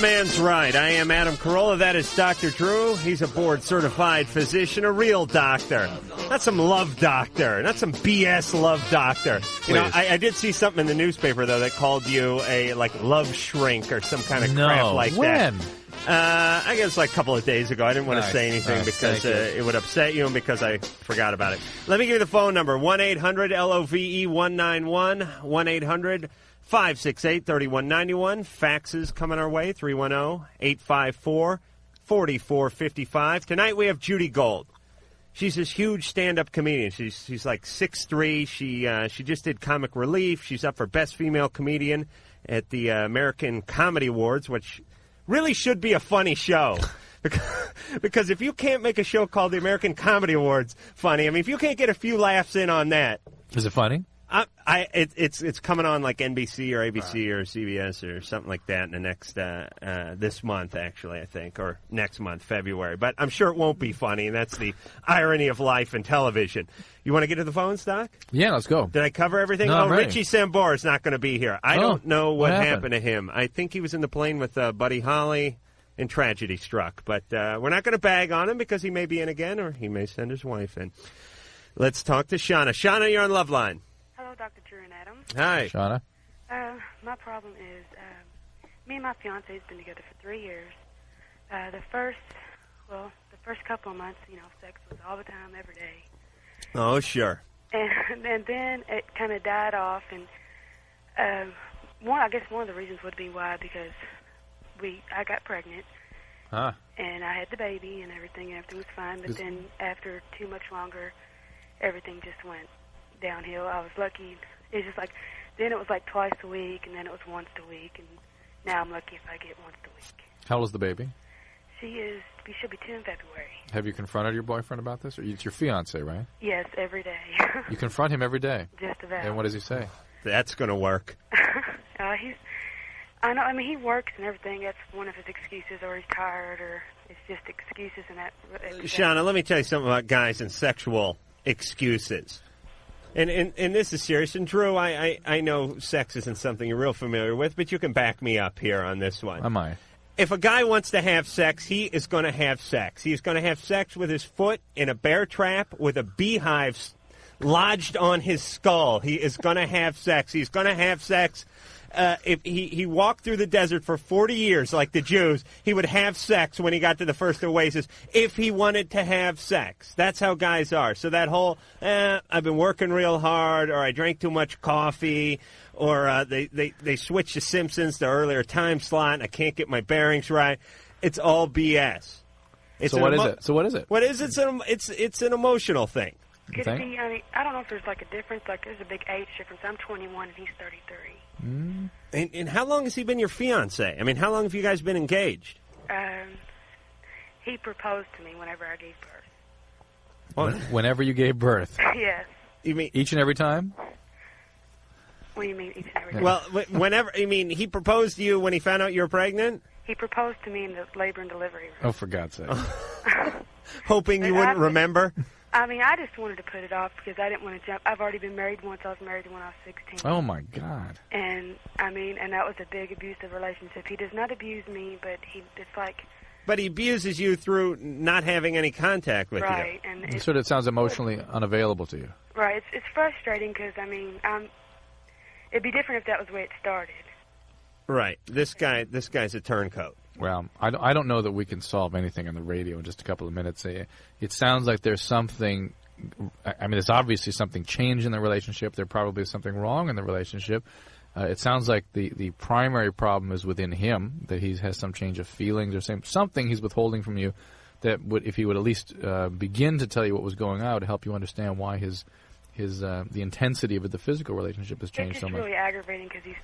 man's right. I am Adam Carolla. That is Dr. Drew. He's a board-certified physician, a real doctor. Not some love doctor. Not some BS love doctor. You know, I did see something in the newspaper, though, that called you a, love shrink or some kind of crap like that. When? I guess a couple of days ago. I didn't want to say anything because it would upset you and because I forgot about it. Let me give you the phone number, 1-800-LOVE-191, 1-800-568-3191. Faxes coming our way, 310-854-4455. Tonight we have Judy Gold. She's this huge stand-up comedian. She's like 6'3". She just did Comic Relief. She's up for Best Female Comedian at the American Comedy Awards, which really should be a funny show. Because if you can't make a show called the American Comedy Awards funny, I mean, if you can't get a few laughs in on that. Is it funny? It's coming on like NBC or ABC or CBS or something like that in the next this month, actually, I think, or next month, February. But I'm sure it won't be funny, and that's the irony of life and television. You want to get to the phone, Doc? Yeah, let's go. Did I cover everything? No, Richie Sambora is not going to be here. I don't know what happened to him. I think he was in the plane with Buddy Holly, and tragedy struck. But we're not going to bag on him because he may be in again, or he may send his wife in. Let's talk to Shauna. Shauna, you're on Loveline. Hello, Dr. Drew and Adam. Hi. Shauna? My problem is me and my fiance has been together for 3 years. The first couple of months, sex was all the time, every day. Oh, sure. And then it kind of died off, and I guess one of the reasons would be why, because I got pregnant, and I had the baby, and everything was fine. But then after too much longer, everything just went downhill. I was lucky. It's just like, then it was like twice a week, and then it was once a week, and now I'm lucky if I get once a week. How old is the baby? She should be 2 in February. Have you confronted your boyfriend about this? Or it's your fiance, right? Yes, every day. You confront him every day? Just about. And what does he say? That's going to work. I know. I mean, he works and everything. That's one of his excuses, or he's tired, or it's just excuses and that. Shauna, let me tell you something about guys and sexual excuses. And this is serious. And Drew, I know sex isn't something you're real familiar with, but you can back me up here on this one. I might. If a guy wants to have sex, he is going to have sex. He's going to have sex with his foot in a bear trap with a beehive lodged on his skull. He is going to have sex. He's going to have sex. If he walked through the desert for 40 years like the Jews, he would have sex when he got to the first oasis if he wanted to have sex. That's how guys are. So that whole, I've been working real hard, or I drank too much coffee, or they switched the Simpsons to earlier time slot and I can't get my bearings right. It's all BS. So what is it? What is it? It's an emotional thing. Could it be, I don't know if there's like a difference. Like, there's a big age difference. I'm 21 and he's 33. And how long has he been your fiancé? I mean, how long have you guys been engaged? He proposed to me whenever I gave birth. Well, whenever you gave birth? Yes. You mean each and every time? What do you mean each and every time? Well, whenever, he proposed to you when he found out you were pregnant? He proposed to me in the labor and delivery room. Oh, for God's sake. Hoping you wouldn't remember? I just wanted to put it off because I didn't want to jump. I've already been married once. I was married when I was 16. Oh, my God. And, and that was a big abusive relationship. He does not abuse me, but it's like... But he abuses you through not having any contact with you. Right. And it sounds emotionally unavailable to you. Right. It's frustrating because, it'd be different if that was the way it started. Right. This guy's a turncoat. Well, I don't know that we can solve anything on the radio in just a couple of minutes. It sounds like there's something. There's obviously something changed in the relationship. There probably is something wrong in the relationship. It sounds like the primary problem is within him, that he has some change of feelings or something he's withholding from you. That would, if he would at least begin to tell you what was going on, to help you understand why the intensity of the physical relationship has changed so much. It's really aggravating because he's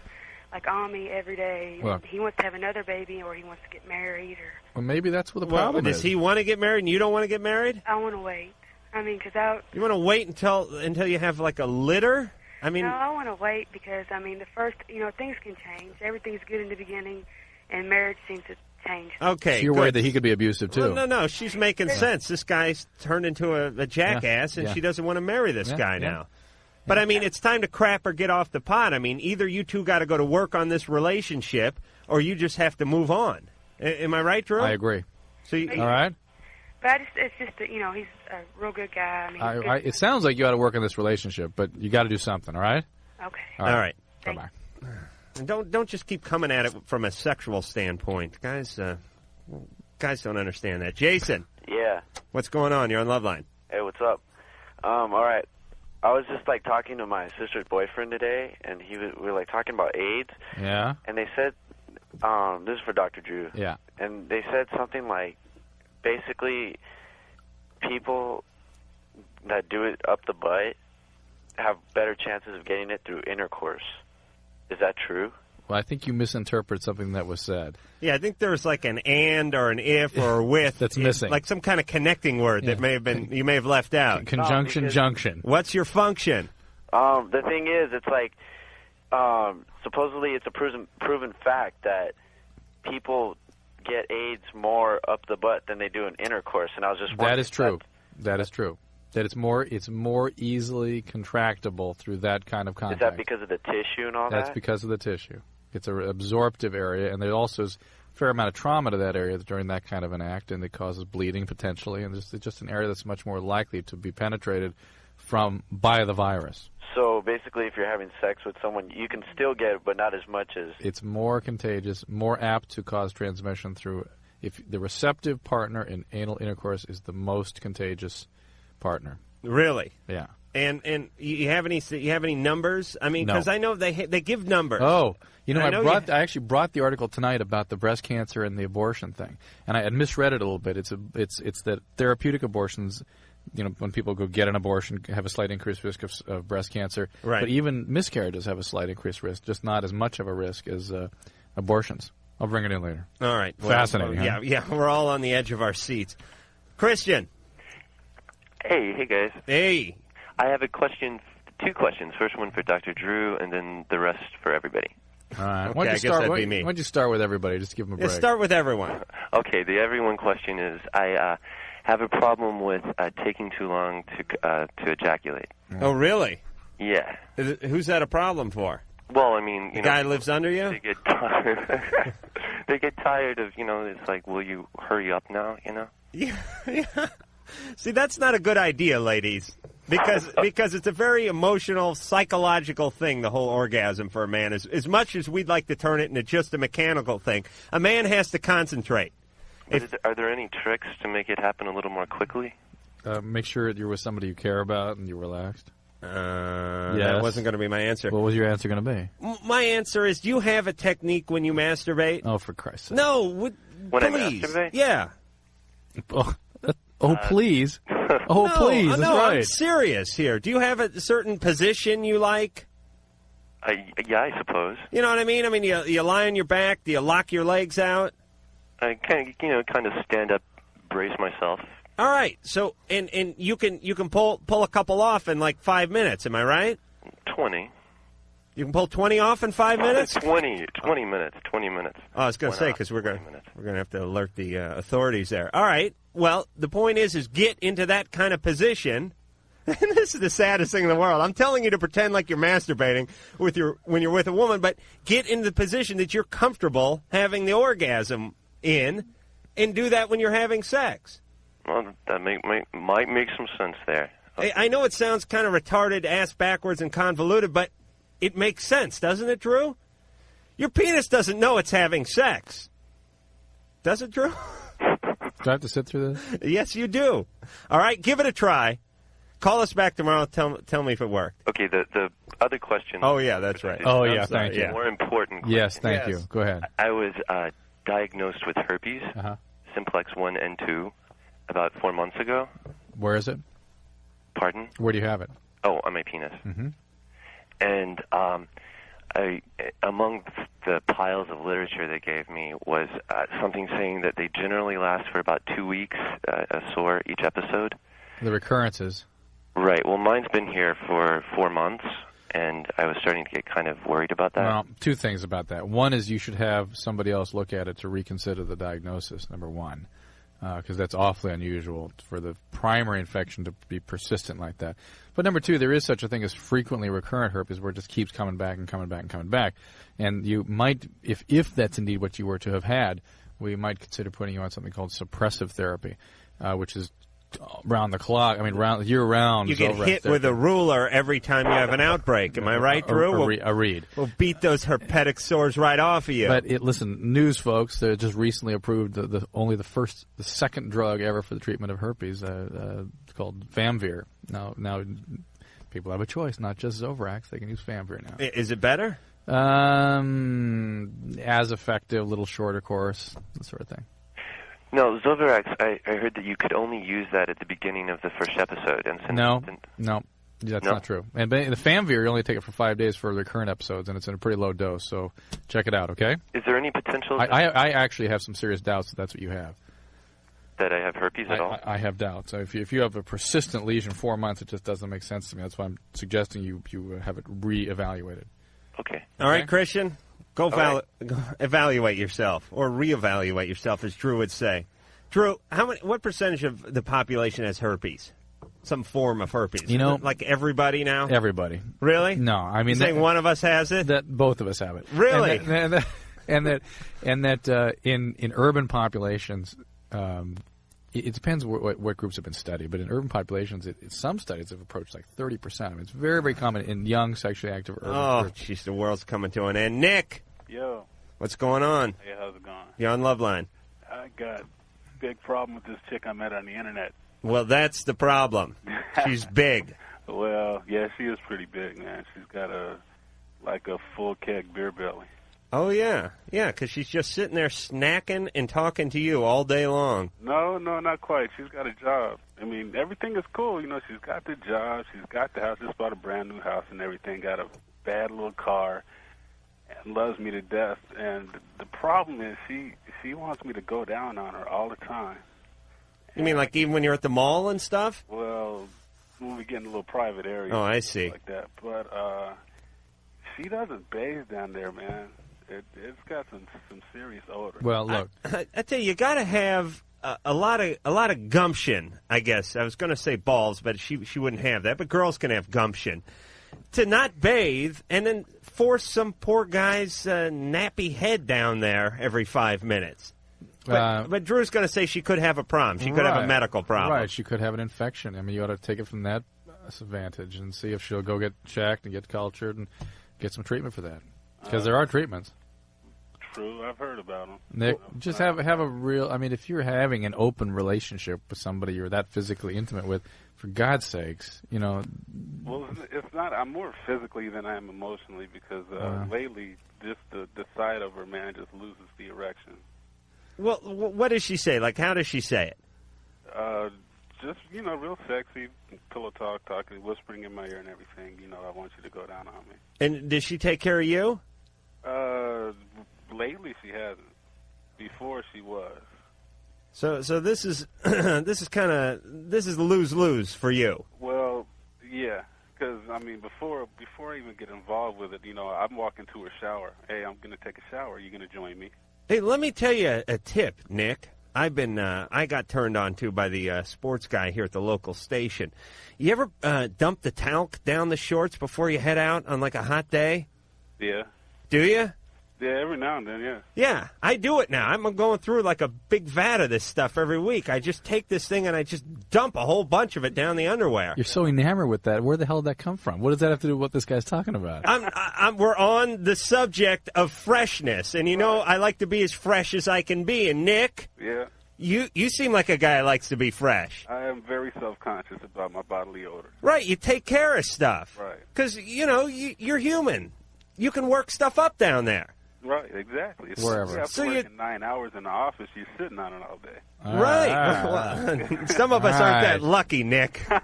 like on me every day. Well, he wants to have another baby, or he wants to get married, or. Well, maybe that's what the problem is. Does he want to get married, and you don't want to get married? I want to wait. You want to wait until you have like a litter? No, I want to wait because the first, things can change. Everything's good in the beginning, and marriage seems to change. Okay, so you're worried that he could be abusive too. Well, no, she's making sense. This guy's turned into a jackass, and she doesn't want to marry this guy now. But, it's time to crap or get off the pot. Either you two got to go to work on this relationship, or you just have to move on. Am I right, Drew? I agree. So all right. But it's just that, he's a real good guy. I mean, it sounds like you ought to work on this relationship, but you got to do something. All right. Okay. All right. Bye-bye. And don't just keep coming at it from a sexual standpoint, guys. Guys don't understand that. Jason. Yeah. What's going on? You're on Loveline. Hey, what's up? All right. I was just talking to my sister's boyfriend today, and we were talking about AIDS. Yeah. And they said, this is for Dr. Drew. Yeah. And they said something like, basically, people that do it up the butt have better chances of getting it through intercourse. Is that true? Well, I think you misinterpret something that was said. Yeah, I think there's an and or an if or a with. That's missing. Like some kind of connecting word that you may have left out. Conjunction, junction. What's your function? The thing is, it's supposedly it's a proven fact that people get AIDS more up the butt than they do in intercourse, and I was just wondering. That is true. That is true. That it's more easily contractable through that kind of contact. Is that because of the tissue and all that? That's because of the tissue. It's an absorptive area, and there also is a fair amount of trauma to that area during that kind of an act, and it causes bleeding potentially, and it's just an area that's much more likely to be penetrated by the virus. So basically, if you're having sex with someone, you can still get it, but not as much as... It's more contagious, more apt to cause transmission through... If the receptive partner in anal intercourse is the most contagious partner. Really? Yeah. And you have any numbers? I mean, because No. I know they give numbers. Oh, I I actually brought the article tonight about the breast cancer and the abortion thing, and I had misread it a little bit. It's that therapeutic abortions, when people go get an abortion, have a slight increased risk of breast cancer. Right. But even miscarriages have a slight increased risk, just not as much of a risk as abortions. I'll bring it in later. All right. Fascinating. Well, yeah. We're all on the edge of our seats. Christian. Hey guys. Hey. I have a question, two questions. First one for Dr. Drew, and then the rest for everybody. All right. Okay, I guess that'd be me. Why don't you start with everybody? Just give them a break. Start with everyone. Okay, the everyone question is, I have a problem with taking too long to ejaculate. Oh, really? Yeah. Who's that a problem for? Well, I mean, the guy lives under you? They get tired. They get tired of, it's like, will you hurry up now, Yeah. See, that's not a good idea, ladies, because it's a very emotional, psychological thing, the whole orgasm for a man. As much as we'd like to turn it into just a mechanical thing, a man has to concentrate. Are there any tricks to make it happen a little more quickly? Make sure you're with somebody you care about and you're relaxed. That wasn't going to be my answer. What was your answer going to be? My answer is, do you have a technique when you masturbate? Oh, for Christ's sake. No, when please. I masturbate? Yeah. Please. No, please. That's right. I'm serious here. Do you have a certain position you like? Yeah, I suppose. You know what I mean? I mean, you lie on your back. Do you lock your legs out? I kind of stand up, brace myself. All right. So, and you can pull a couple off in 5 minutes. Am I right? 20. You can pull 20 off in 5 minutes? 20 minutes. 20 minutes. Oh, I was going to say, because we're going to have to alert the authorities there. All right. Well, the point is get into that kind of position. And this is the saddest thing in the world. I'm telling you to pretend like you're masturbating when you're with a woman, but get into the position that you're comfortable having the orgasm in, and do that when you're having sex. Well, that might make some sense there. Okay. I know it sounds kind of retarded, ass backwards, and convoluted, but it makes sense, doesn't it, Drew? Your penis doesn't know it's having sex. Does it, Drew? Do I have to sit through this? Yes, you do. All right, give it a try. Call us back tomorrow. Tell me if it worked. Okay, the other question. Oh, yeah, that's right. Oh, yeah, thank you. The more important question. Yes, thank you. Go ahead. I was diagnosed with herpes, simplex 1 and 2, about 4 months ago. Where is it? Pardon? Where do you have it? Oh, on my penis. Mm-hmm. And among the piles of literature they gave me was something saying that they generally last for about 2 weeks, a sore each episode. The recurrences. Right. Well, mine's been here for 4 months, and I was starting to get kind of worried about that. Well, two things about that. One is you should have somebody else look at it to reconsider the diagnosis, number one. because that's awfully unusual for the primary infection to be persistent like that. But number two, there is such a thing as frequently recurrent herpes where it just keeps coming back and coming back and coming back. And you might, if that's indeed what you were to have had, we might consider putting you on something called suppressive therapy, which is round the clock. I mean, year-round. You get hit with a ruler every time you have an outbreak. Am I right, Drew? A reed. We'll beat those herpetic sores right off of you. But listen, news, folks. They just recently approved the second drug ever for the treatment of herpes, called Famvir. Now, people have a choice, not just Zovirax. They can use Famvir now. Is it better? As effective, a little shorter course, that sort of thing. No, Zovirax, I heard that you could only use that at the beginning of the first episode. And since No, that's not true. And the Famvir, you only take it for 5 days for the recurrent episodes, and it's in a pretty low dose, so check it out, okay? Is there any potential... I actually have some serious doubts that that's what you have. That I have herpes at all? I have doubts. So if you have a persistent lesion 4 months, it just doesn't make sense to me. That's why I'm suggesting you have it re-evaluated. Okay. All right, Christian? Go evaluate yourself, or reevaluate yourself, as Drew would say. Drew, what percentage of the population has herpes? Some form of herpes? Like everybody now? Everybody. Really? No, I mean, you're saying one of us has it? That both of us have it. Really? And that in urban populations, it depends what groups have been studied, but in urban populations, some studies have approached like 30%. I mean, it's very, very common in young, sexually active urban groups. Jeez, the world's coming to an end. Nick! Yo. What's going on? Hey, how's it going? You're on Loveline. I got a big problem with this chick I met on the internet. Well, that's the problem. She's big. Well, yeah, she is pretty big, man. She's got a full keg beer belly. Oh, yeah. Yeah, because she's just sitting there snacking and talking to you all day long. No, not quite. She's got a job. I mean, everything is cool. She's got the job. She's got the house. Just bought a brand new house and everything. Got a bad little car and loves me to death. And the problem is she wants me to go down on her all the time. You mean like even when you're at the mall and stuff? Well, when we get in a little private area. Oh, I see. Like that. But she doesn't bathe down there, man. It's got some serious odor. Well, look, I tell you got to have a lot of gumption. I guess I was going to say balls, but she wouldn't have that. But girls can have gumption to not bathe and then force some poor guy's nappy head down there every 5 minutes. But Drew's going to say she could have a problem. She could have a medical problem. Right, she could have an infection. I mean, you ought to take it from that advantage and see if she'll go get checked and get cultured and get some treatment for that. Because there are treatments. True, I've heard about them. Nick, just have a real. I mean, if you're having an open relationship with somebody you're that physically intimate with, for God's sakes, Well, it's not. I'm more physically than I am emotionally because lately, just the sight of her, man, just loses the erection. Well, what does she say? Like, how does she say it? Just, real sexy, pillow talk, talking, whispering in my ear and everything. I want you to go down on me. And does she take care of you? Lately she hasn't. Before she was. So this is this is lose-lose for you. Well, yeah, because before I even get involved with it, I'm walking to her shower. Hey, I'm going to take a shower. Are you going to join me? Hey, let me tell you a tip, Nick. I got turned on to by the sports guy here at the local station. You ever dump the talc down the shorts before you head out on like a hot day? Yeah. Do you? Yeah, every now and then, yeah. Yeah, I do it now. I'm going through like a big vat of this stuff every week. I just take this thing and I just dump a whole bunch of it down the underwear. You're so enamored with that. Where the hell did that come from? What does that have to do with what this guy's talking about? We're on the subject of freshness, and I like to be as fresh as I can be. And Nick, yeah, you seem like a guy who likes to be fresh. I am very self-conscious about my bodily odor. Right, you take care of stuff. Right. Because, you're human. You can work stuff up down there. Right, exactly. Wherever. You have to work 9 hours in the office, you're sitting on it all day. Right. Some of us aren't that lucky, Nick. All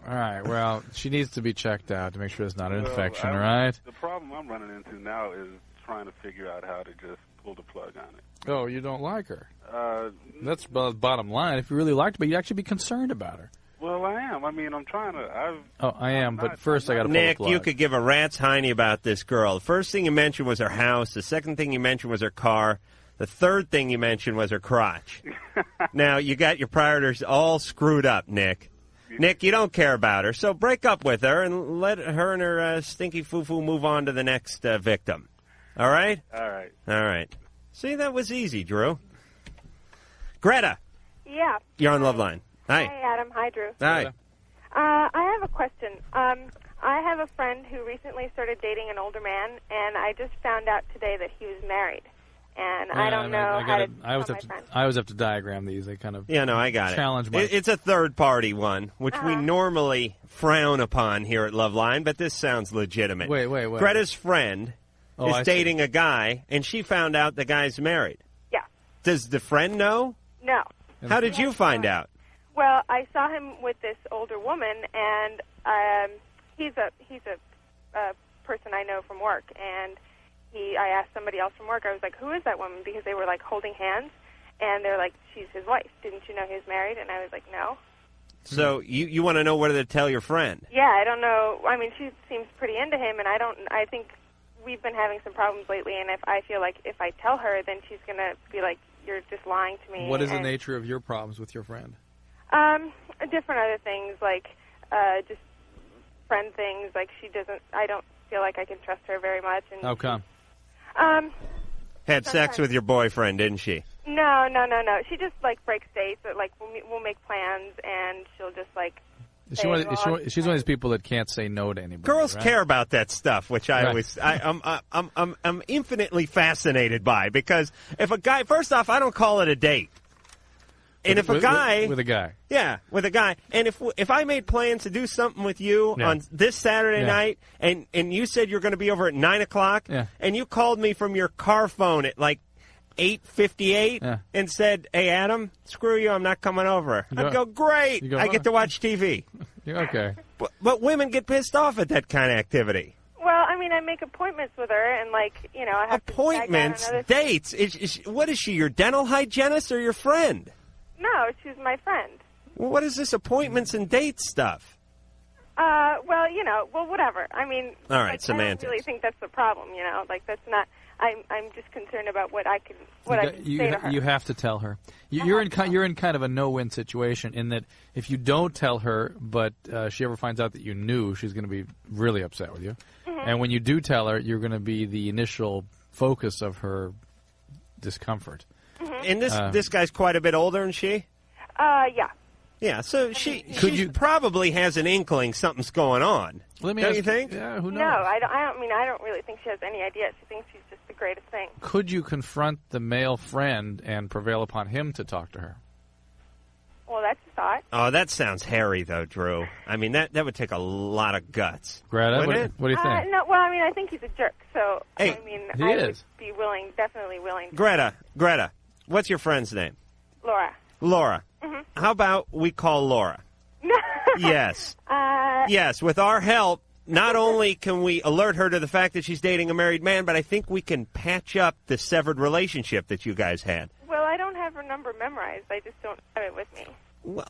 right. Well, she needs to be checked out to make sure it's not an infection, right? The problem I'm running into now is trying to figure out how to just pull the plug on it. Oh, you don't like her. That's the bottom line. If you really liked her, you'd actually be concerned about her. Well, I am. I'm trying to. I am, but first I got to pull Nick, the plug. you could give a rat's hiney about this girl. The first thing you mentioned was her house. The second thing you mentioned was her car. The third thing you mentioned was her crotch. Now, you got your priorities all screwed up, Nick. Nick, you don't care about her, so break up with her and let her and her stinky foo-foo move on to the next victim. All right? All right. All right. See, that was easy, Drew. Greta. Yeah. You're on Loveline. Hi. Hi, Adam. Hi, Drew. Hi. I have a question. I have a friend who recently started dating an older man, and I just found out today that he was married. And I don't know how to tell my friend. I always have to diagram these. They kind of I got challenge it. It's a third-party one, which we normally frown upon here at Loveline, but this sounds legitimate. Wait. Greta's friend is dating a guy, and she found out the guy's married. Yeah. Does the friend know? No. How did you find out? Well, I saw him with this older woman, and he's a person I know from work, and I asked somebody else from work, I was like, who is that woman? Because they were, like, holding hands, and they're like, she's his wife. Didn't you know he was married? And I was like, no. So you want to know whether to tell your friend? Yeah, I don't know. I mean, she seems pretty into him, and I think we've been having some problems lately, and I feel like if I tell her, then she's going to be like, you're just lying to me. What is the nature of your problems with your friend? Different other things, like just friend things. Like I don't feel like I can trust her very much. And how come? Had sex with your boyfriend, didn't she? No. She just, like, breaks dates. Like, we'll make plans, and she'll just, like... She's one of those people that can't say no to anybody. Girls care about that stuff, which I'm infinitely fascinated by, because if a guy... First off, I don't call it a date. And if a guy... With a guy. Yeah, with a guy. And if I made plans to do something with you on this Saturday night, and you said you're going to be over at 9 o'clock, and you called me from your car phone at, like, 8:58 and said, hey, Adam, screw you, I'm not coming over. I'd go, great, I get to watch TV. Okay. But women get pissed off at that kind of activity. Well, I mean, I make appointments with her, and, like, I have appointments, dates. What is she, your dental hygienist or your friend? No, she's my friend. Well, what is this appointments and dates stuff? Well, whatever. I mean, all right, semantics. I don't really think that's the problem, Like, that's not... I'm just concerned about what I can say to her. You have to tell her. You're in kind of a no-win situation in that if you don't tell her, but she ever finds out that you knew, she's going to be really upset with you. Mm-hmm. And when you do tell her, you're going to be the initial focus of her discomfort. Mm-hmm. And this guy's quite a bit older than she? Yeah. Yeah, so she probably has an inkling something's going on. Don't you think? Yeah, who knows? No, I don't really think she has any idea. She thinks she's just the greatest thing. Could you confront the male friend and prevail upon him to talk to her? Well, that's a thought. Oh, that sounds hairy, though, Drew. I mean, that would take a lot of guts. Greta, what do you think? No, well, I mean, I think he's a jerk. So, hey, I mean, he I is. would be definitely willing. Greta, what's your friend's name? Laura. Mm-hmm. How about we call Laura? Yes. Yes, with our help, not only can we alert her to the fact that she's dating a married man, but I think we can patch up the severed relationship that you guys had. Well, I don't have her number memorized. I just don't have it with me.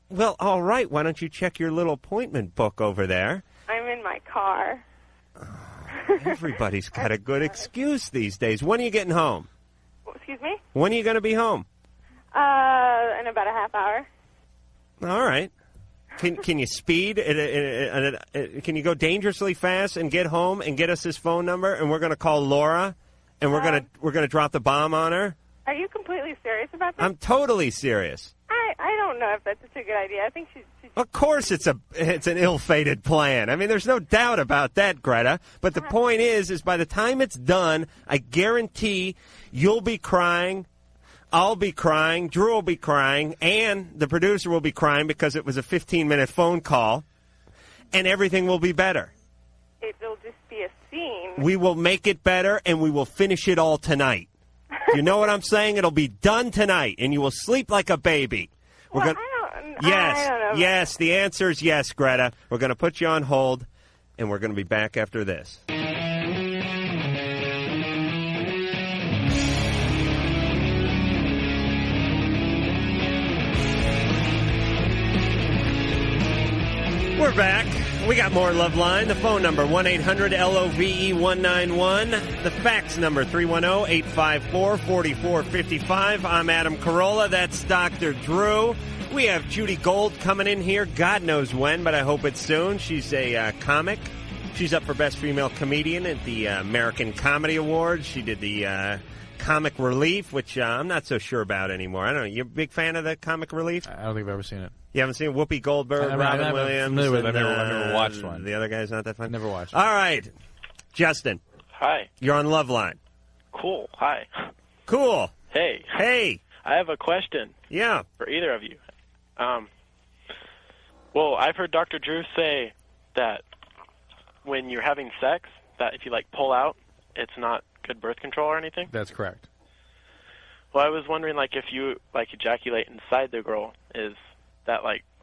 Well, all right. Why don't you check your little appointment book over there? I'm in my car. Everybody's got a good excuse these days. When are you getting home? Excuse me? When are you going to be home? In about a half hour. All right. Can you speed? Can you go dangerously fast and get home and get us his phone number? And we're going to call Laura, and we're gonna drop the bomb on her. Are you completely serious about this? I'm totally serious. I don't know if that's such a good idea. I think she's Of course, it's an ill-fated plan. I mean, there's no doubt about that, Greta. But the point is by the time it's done, I guarantee you'll be crying. I'll be crying, Drew will be crying, and the producer will be crying because it was a 15-minute phone call, and everything will be better. It'll just be a scene. We will make it better, and we will finish it all tonight. You know what I'm saying? It'll be done tonight, and you will sleep like a baby. I don't know. Yes, the answer is yes, Greta. We're going to put you on hold, and we're going to be back after this. We're back. We got more Loveline. The phone number, 1-800-LOVE-191. The fax number, 310-854-4455. I'm Adam Carolla. That's Dr. Drew. We have Judy Gold coming in here. God knows when, but I hope it's soon. She's a comic. She's up for Best Female Comedian at the American Comedy Awards. She did the Comic Relief, which I'm not so sure about anymore. I don't know. You a big fan of the Comic Relief? I don't think I've ever seen it. You haven't seen Whoopi Goldberg, Robin Williams? I've never watched one. The other guy's not that fun? I've never watched All right. Justin. Hi. You're on Loveline. Cool. Hi. Cool. Hey. Hey. I have a question. Yeah. For either of you. Well, I've heard Dr. Drew say that when you're having sex, that if you, pull out, it's not good birth control or anything? That's correct. Well, I was wondering, if you, ejaculate inside the girl, is that,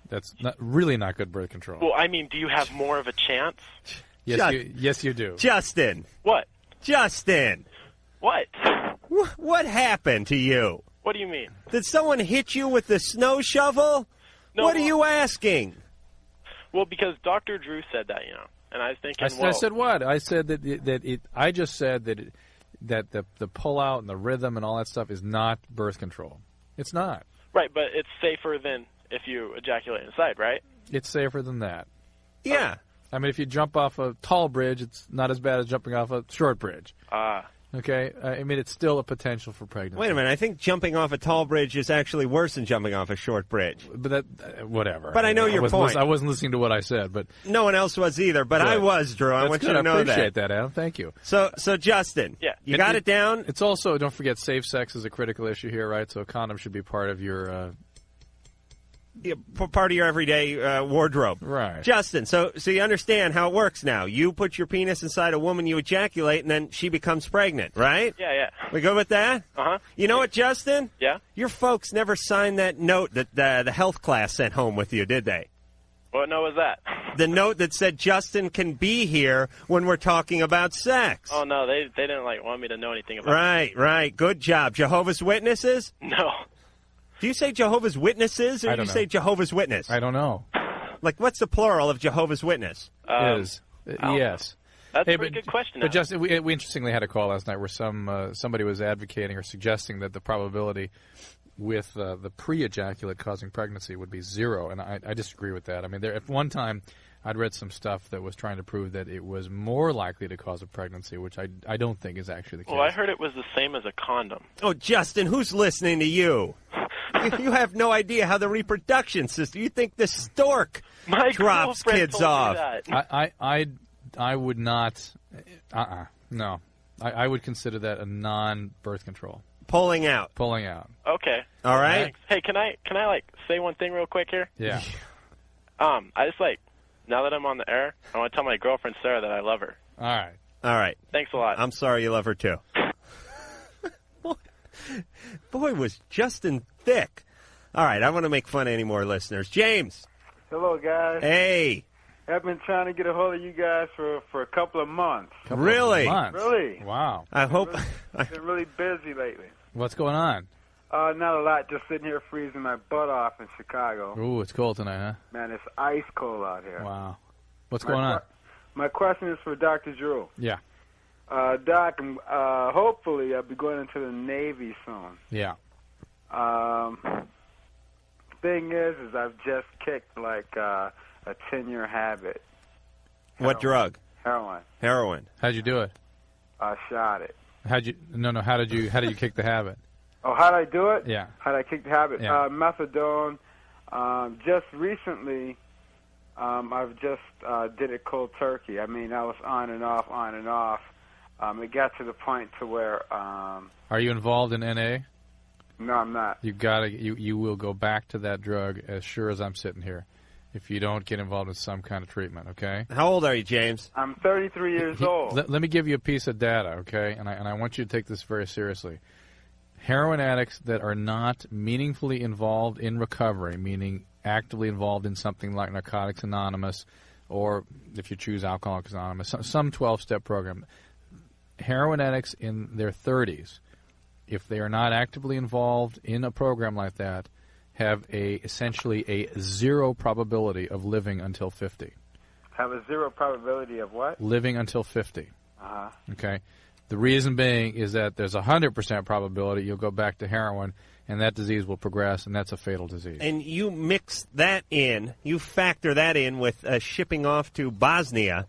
That's really not good birth control. Well, I mean, do you have more of a chance? Yes, you do. Justin. What? Justin. What? What happened to you? What do you mean? Did someone hit you with the snow shovel? No, what are you asking? Well, because Dr. Drew said that, and I was thinking, I said what? I said I just said that the pull out and the rhythm and all that stuff is not birth control. It's not. Right, but it's safer than if you ejaculate inside, right? It's safer than that. Yeah. I mean, if you jump off a tall bridge, it's not as bad as jumping off a short bridge. Okay? I mean, it's still a potential for pregnancy. Wait a minute. I think jumping off a tall bridge is actually worse than jumping off a short bridge. But whatever. But I know your point. I wasn't listening to what I said, but no one else was either. But good. I was, Drew. I want you to know that. I appreciate that, Adam. Thank you. So Justin, you got it down. It's also, don't forget, safe sex is a critical issue here, right? So a condom should be part of your part of your everyday wardrobe. Right. Justin, so you understand how it works now. You put your penis inside a woman, you ejaculate, and then she becomes pregnant, right? Yeah. We good with that? Uh-huh. You know what, Justin? Yeah? Your folks never signed that note that the health class sent home with you, did they? What note was that? The note that said Justin can be here when we're talking about sex. Oh, no, they didn't, want me to know anything about it. Right. Good job. Jehovah's Witnesses? No. Do you say Jehovah's Witnesses, or do you say Jehovah's Witness? I don't know. What's the plural of Jehovah's Witness? Yes. That's a pretty good question. But Justin, we interestingly had a call last night where somebody was advocating or suggesting that the probability with the pre-ejaculate causing pregnancy would be 0, and I disagree with that. I mean, at one time, I'd read some stuff that was trying to prove that it was more likely to cause a pregnancy, which I don't think is actually the case. Well, I heard it was the same as a condom. Oh, Justin, who's listening to you? You have no idea how the reproduction system. You think the stork drops kids off? I would not. No, I would consider that a non-birth control. Pulling out. Okay. All right. Hey, can I say one thing real quick here? Yeah. I just now that I'm on the air, I want to tell my girlfriend Sarah that I love her. All right. Thanks a lot. I'm sorry you love her too. Boy, was Justin thick. All right, I want to make fun of any more listeners. James. Hello, guys. Hey. I've been trying to get a hold of you guys for a couple of months. Really? Really? Wow. I hope. I've been really busy lately. What's going on? Not a lot. Just sitting here freezing my butt off in Chicago. Ooh, it's cold tonight, huh? Man, it's ice cold out here. Wow. What's going on? My question is for Dr. Drew. Yeah. Doc, hopefully I'll be going into the Navy soon. Yeah. Thing is I've just kicked a 10-year habit. What drug? Heroin. How'd you do it? I shot it. How did you kick the habit? Oh, how did I do it? Yeah. How did I kick the habit? Yeah. Methadone. Just recently, I've just did it cold turkey. I mean, I was on and off. It got to the point to where. Are you involved in NA? No, I'm not. You will go back to that drug as sure as I'm sitting here, if you don't get involved in some kind of treatment. Okay. How old are you, James? I'm 33 years old. Let me give you a piece of data, okay? And I want you to take this very seriously. Heroin addicts that are not meaningfully involved in recovery, meaning actively involved in something like Narcotics Anonymous, or if you choose Alcoholics Anonymous, some 12-step program. Heroin addicts in their 30s, if they are not actively involved in a program like that, have essentially a 0 probability of living until 50. have a 0 probability of what? Living until 50. Uh-huh. Okay. The reason being is that there's a 100% probability you'll go back to heroin, and that disease will progress, and that's a fatal disease. And you mix that in, you factor that in with shipping off to Bosnia,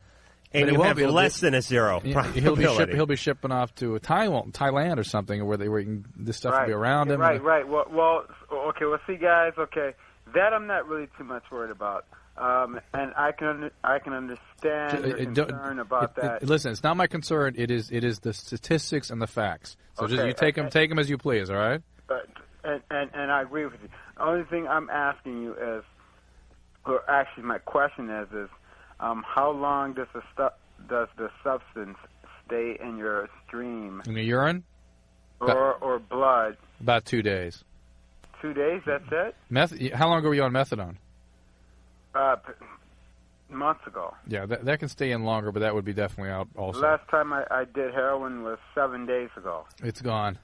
and you have less than a 0 probability. He'll be shipping off to Thailand or something, where this stuff will be around him. Right. Well, okay. Well, see, guys. Okay, that I'm not really too much worried about. And I can understand your concern about that. Listen, it's not my concern. It is the statistics and the facts. So just you take them as you please. All right. And I agree with you. The only thing I'm asking you is, or actually my question is how long does the substance stay in your stream? In the urine? Or blood? About 2 days. 2 days? That's it? How long ago were you on methadone? Months ago. Yeah, that can stay in longer, but that would be definitely out also. The last time I did heroin was 7 days ago. It's gone.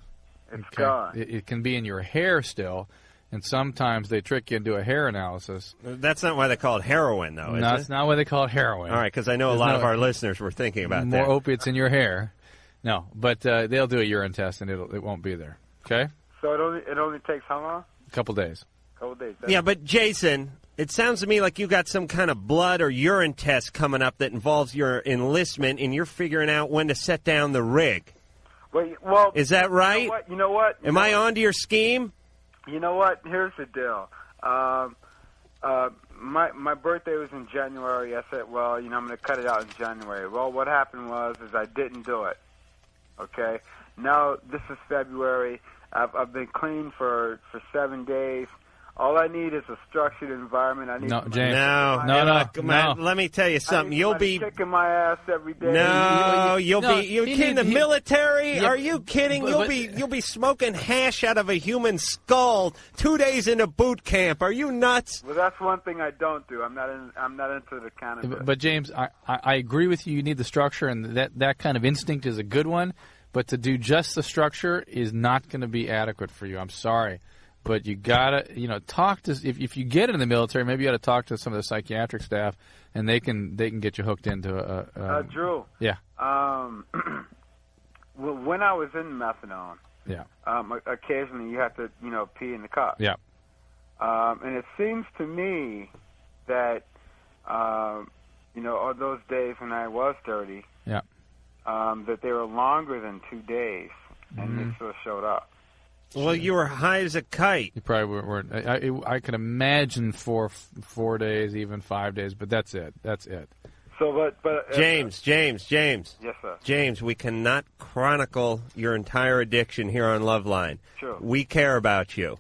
It's gone. It can be in your hair still, and sometimes they trick you into a hair analysis. That's not why they call it heroin, though, is it? No, that's not why they call it heroin. All right, because I know a lot of our listeners were thinking about that. More opiates in your hair. No, but they'll do a urine test, and it won't be there. Okay? So it only takes how long? A couple days. Yeah, but Jason, it sounds to me like you got some kind of blood or urine test coming up that involves your enlistment, and you're figuring out when to set down the rig. Well, is that right? You know what? Am I onto your scheme? You know what? Here's the deal. My birthday was in January. I said, well, I'm going to cut it out in January. Well, what happened was I didn't do it. Okay? Now, this is February. I've been clean for 7 days. All I need is a structured environment. I need James. No. Let me tell you something. You'll be kicking my ass every day. You'll be in the military. Yeah, are you kidding? You'll be smoking hash out of a human skull 2 days into boot camp. Are you nuts? Well, that's one thing I don't do. I'm not into the kind of. But James, I agree with you. You need the structure, and that kind of instinct is a good one. But to do just the structure is not going to be adequate for you. I'm sorry. But you gotta, talk to. If you get in the military, maybe you got to talk to some of the psychiatric staff, and they can get you hooked into a. Drew. Yeah. When I was in methadone. Yeah. Occasionally you have to, pee in the cup. Yeah. And it seems to me that, all those days when I was dirty. Yeah. That they were longer than 2 days, and they still showed up. Well, you were high as a kite. You probably weren't. I can imagine 4 days, even 5 days, but that's it. That's it. So, but James. Yes, sir. James, we cannot chronicle your entire addiction here on Loveline. Sure. We care about you.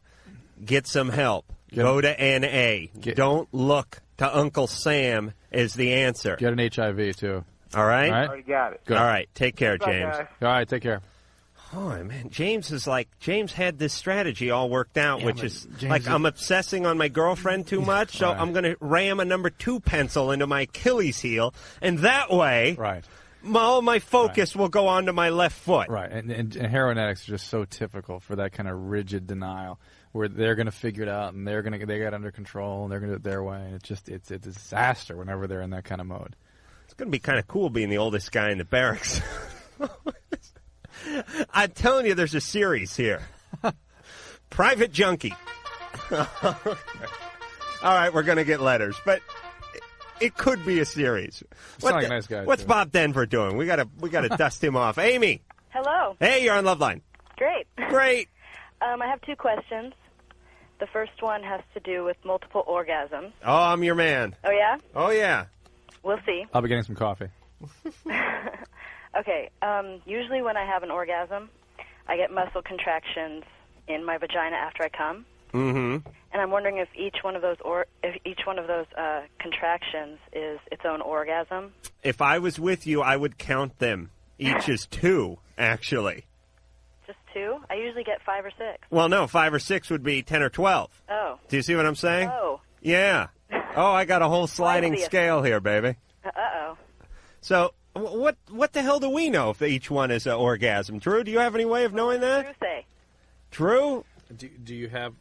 Get some help. Go to NA. Don't look to Uncle Sam as the answer. Get an HIV, too. All right? I already got it. Good. All right. Take care, James. Guys. All right. Take care. Oh, man. James had this strategy all worked out, which is I'm obsessing on my girlfriend too much, so I'm going to ram a number 2 pencil into my Achilles heel, and that way all my focus will go onto my left foot. Right. And heroin addicts are just so typical for that kind of rigid denial, where they're going to figure it out, and they got under control, and they're going to do it their way, and it's a disaster whenever they're in that kind of mode. It's going to be kind of cool being the oldest guy in the barracks. I'm telling you, there's a series here. Private Junkie. All right, we're going to get letters, but it could be a series. Like a nice guy. What's too. Bob Denver doing? We got to dust him off. Amy. Hello. Hey, you're on Loveline. Great. Great. I have 2 questions. The first one has to do with multiple orgasms. Oh, I'm your man. Oh, yeah? Oh, yeah. We'll see. I'll be getting some coffee. Okay. Usually when I have an orgasm, I get muscle contractions in my vagina after I come. Mm-hmm. And I'm wondering if each one of those contractions is its own orgasm. If I was with you, I would count them. Each is 2, actually. Just 2? I usually get 5 or 6. Well, no, 5 or 6 would be 10 or 12. Oh. Do you see what I'm saying? Oh. Yeah. Oh, I got a whole sliding scale here, baby. Uh-oh. So, what the hell do we know if each one is an orgasm? Drew, do you have any way of knowing that? Drew say. Drew? Do you have...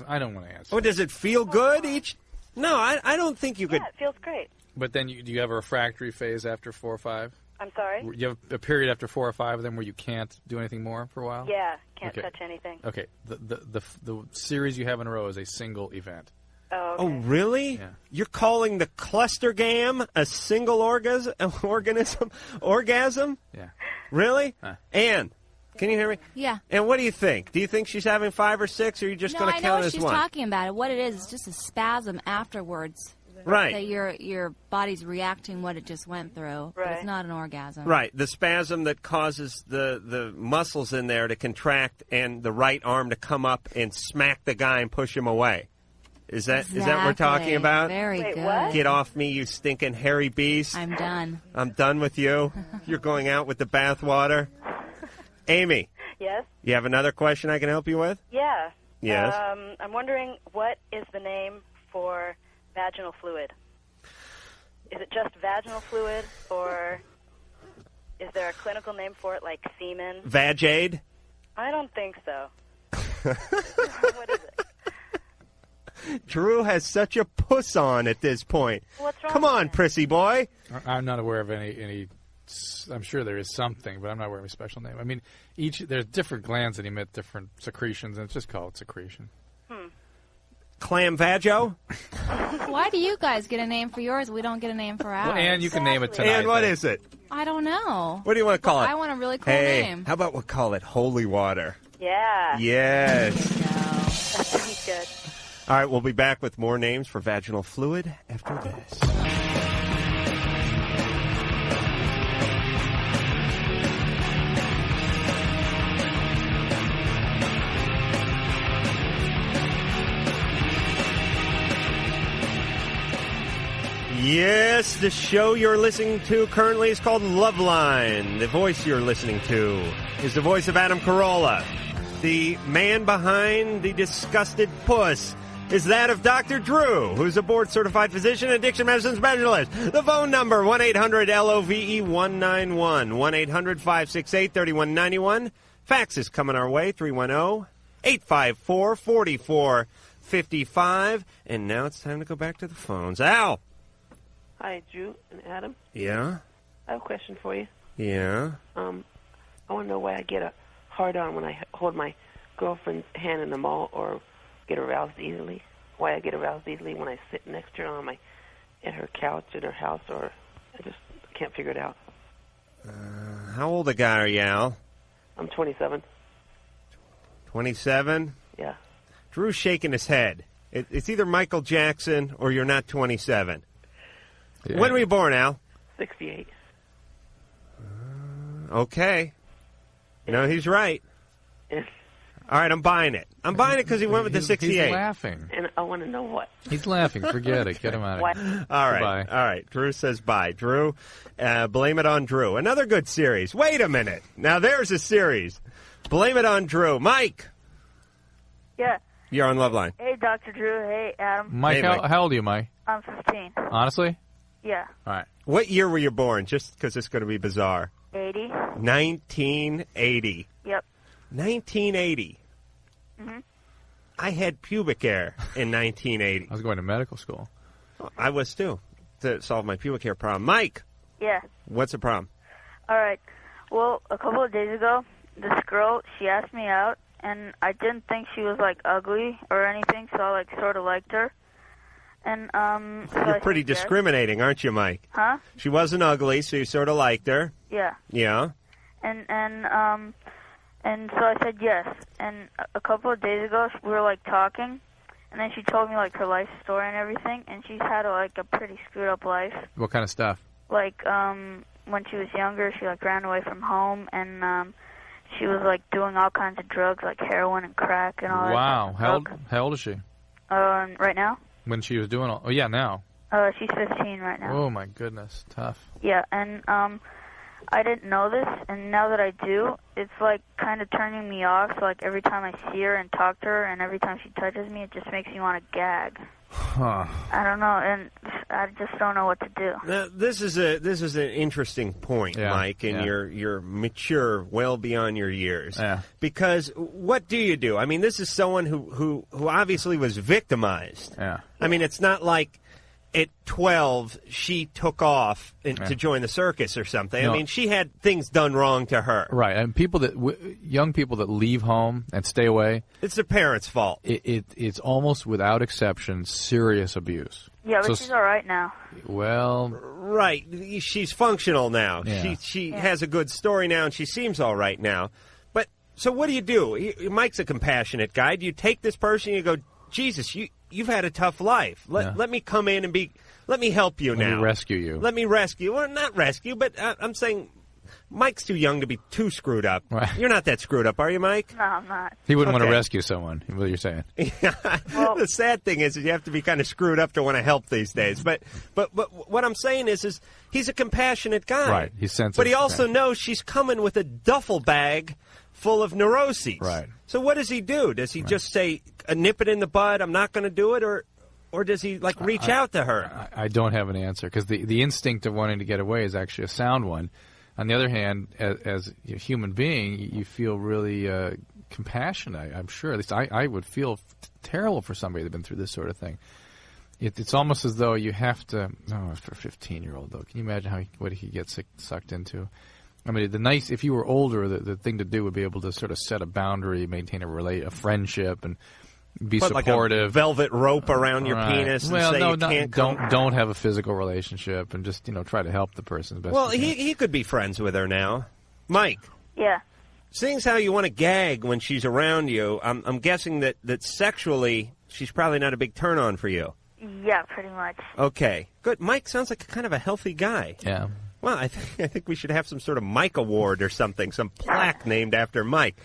I don't want to answer. Oh, does it feel good each? No, I don't think you could... Yeah, it feels great. But then do you have a refractory phase after 4 or 5? I'm sorry? You have a period after 4 or 5 of them where you can't do anything more for a while? Yeah, can't touch anything. Okay. The series you have in a row is a single event. Oh, okay. Oh, really? Yeah. You're calling the cluster gam a single organism? Orgasm? Yeah. Really? Ann, can you hear me? Yeah. And what do you think? Do you think she's having 5 or 6, or are you just going to count as she's one? talking about it. What it is just a spasm afterwards. Right. That your body's reacting what it just went through. But it's not an orgasm. Right. The spasm that causes the muscles in there to contract and the right arm to come up and smack the guy and push him away. Is that what we're talking about? Very good. What? Get off me, you stinking hairy beast. I'm done. I'm done with you. You're going out with the bathwater. Amy. Yes? You have another question I can help you with? Yeah. Yes. I'm wondering, what is the name for vaginal fluid? Is it just vaginal fluid, or is there a clinical name for it, like semen? Vag-Aid? I don't think so. What is it? Drew has such a puss on at this point. What's wrong Come on, prissy boy. I'm not aware of any. I'm sure there is something, but I'm not aware of a special name. I mean, there's different glands that emit different secretions, and it's just called secretion. Clam Vago? Why do you guys get a name for yours? We don't get a name for ours. Well, Ann, you can name it tonight. Ann, what is it? I don't know. What do you want to call it? I want a really cool hey, name. How about we call it Holy Water? Yeah. Yes. That sounds good. All right, we'll be back with more names for vaginal fluid after this. Yes, the show you're listening to currently is called Loveline. The voice you're listening to is the voice of Adam Carolla. The man behind the disgusted puss is that of Dr. Drew, who's a board-certified physician and addiction medicine specialist. The phone number, 1-800-LOVE-191, 1-800-568-3191. Fax is coming our way, 310-854-4455. And now it's time to go back to the phones. Al! Hi, Drew and Adam. Yeah? I have a question for you. Yeah? I want to know why I get a hard-on when I hold my girlfriend's hand in the mall or get aroused easily. Why I get aroused easily when I sit next to her at her couch at her house, or I just can't figure it out. How old a guy are you, Al? I'm 27. 27? Yeah. Drew's shaking his head. It's either Michael Jackson or you're not 27. Yeah. When were you born, Al? 68. Okay. No, he's right. All right, I'm buying it. I'm buying it because he went with the 68. He's laughing. And I want to know what. He's laughing. Forget it. Get him out of here. All right. Goodbye. All right. Drew says bye. Drew, blame it on Drew. Another good series. Wait a minute. Now there's a series. Blame it on Drew. Mike. Yeah. You're on Loveline. Hey, Dr. Drew. Hey, Adam. Mike, how old are you, Mike? I'm 15. Honestly? Yeah. All right. What year were you born? Just because it's going to be bizarre. 80. 1980. Yep. 1980. Mm-hmm. I had pubic hair in 1980. I was going to medical school. I was too, to solve my pubic hair problem. Mike. Yeah. What's the problem? All right. Well, a couple of days ago, this girl, she asked me out, and I didn't think she was, like, ugly or anything, so I, like, sort of liked her. And, so You're pretty discriminating, aren't you, Mike? Huh? She wasn't ugly, so you sort of liked her. Yeah. Yeah. And so I said yes. And a couple of days ago, we were, like, talking, and then she told me, like, her life story and everything, and she's had, like, a pretty screwed-up life. What kind of stuff? Like, when she was younger, she, like, ran away from home, and she was, like, doing all kinds of drugs, like heroin and crack and all that. Wow. How old is she? Right now? When she was doing all... Oh, yeah, now. She's 15 right now. Oh, my goodness. Tough. Yeah, and I didn't know this, and now that I do, it's, like, kind of turning me off. So, like, every time I see her and talk to her, and every time she touches me, it just makes me want to gag. Huh. I don't know, and I just don't know what to do. Now, this is an interesting point, Mike, and you're mature, well beyond your years. Yeah. Because what do you do? I mean, this is someone who obviously was victimized. Yeah. I mean, it's not like at 12 she took off to join the circus or something. No. I mean, she had things done wrong to her. Right, and young people that leave home and stay away, it's their parents' fault. It's almost without exception serious abuse. Yeah, but she's all right now. Well, right, she's functional now. Yeah. She has a good story now, and she seems all right now. But so what do? Mike's a compassionate guy. Do you take this person and you go, Jesus, you've had a tough life. Let me come in and let me help you now. Let me rescue you. Let me rescue. Well, not rescue, but I'm saying Mike's too young to be too screwed up. Right. You're not that screwed up, are you, Mike? No, I'm not. He wouldn't want to rescue someone, what you're saying. The sad thing is you have to be kind of screwed up to want to help these days. But what I'm saying is he's a compassionate guy. Right, he's sensitive. But he also knows she's coming with a duffel bag full of neuroses. Right. So what does he do? Does he just say, nip it in the bud, I'm not going to do it, or does he reach out to her? I don't have an answer, because the instinct of wanting to get away is actually a sound one. On the other hand, as a human being, you feel really compassionate, I'm sure. At least I would feel terrible for somebody that's been through this sort of thing. It's almost as though you have to, for a 15-year-old, though. Can you imagine what he gets sucked into? I mean, if you were older, the thing to do would be able to sort of set a boundary, maintain a friendship, and be Put supportive. Like a velvet rope around your penis and say you can't don't have a physical relationship, and just try to help the person as best. Well, he could be friends with her now. Mike. Yeah. Seeing as how you want to gag when she's around you, I'm guessing that sexually she's probably not a big turn on for you. Yeah, pretty much. Okay, good. Mike sounds like kind of a healthy guy. Yeah. Well, I think we should have some sort of Mike Award or something, some plaque named after Mike.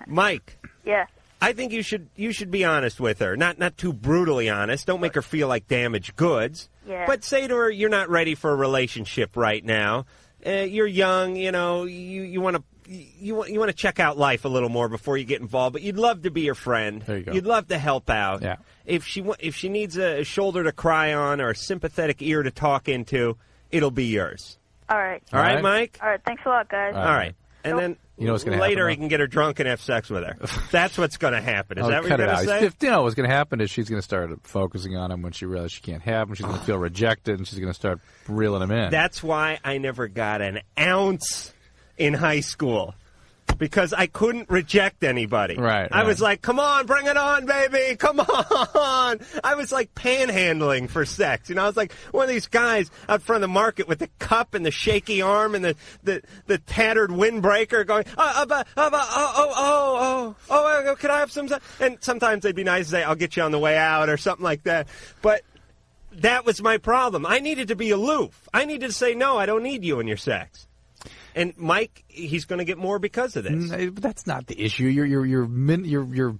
Mike. Yeah. I think you should be honest with her. Not too brutally honest. Don't make her feel like damaged goods. Yeah. But say to her, you're not ready for a relationship right now. You're young, you want to check out life a little more before you get involved, but you'd love to be your friend. There you go. You'd love to help out. Yeah. If she needs a shoulder to cry on or a sympathetic ear to talk into, it'll be yours. All right. All right, Mike? All right, thanks a lot, guys. All right. And then what's gonna later happen, he can get her drunk and have sex with her. That's what's going to happen. Is that what you're going to say? 15. What's going to happen is she's going to start focusing on him when she realizes she can't have him. She's going to feel rejected, and she's going to start reeling him in. That's why I never got an ounce in high school. Because I couldn't reject anybody. Right. I was like, come on, bring it on, baby. Come on. I was like panhandling for sex. I was like one of these guys out front of the market with the cup and the shaky arm and the tattered windbreaker going, can I have some? And sometimes they'd be nice and say, I'll get you on the way out or something like that. But that was my problem. I needed to be aloof. I needed to say, no, I don't need you in your sex. And Mike, he's going to get more because of this. But that's not the issue. You're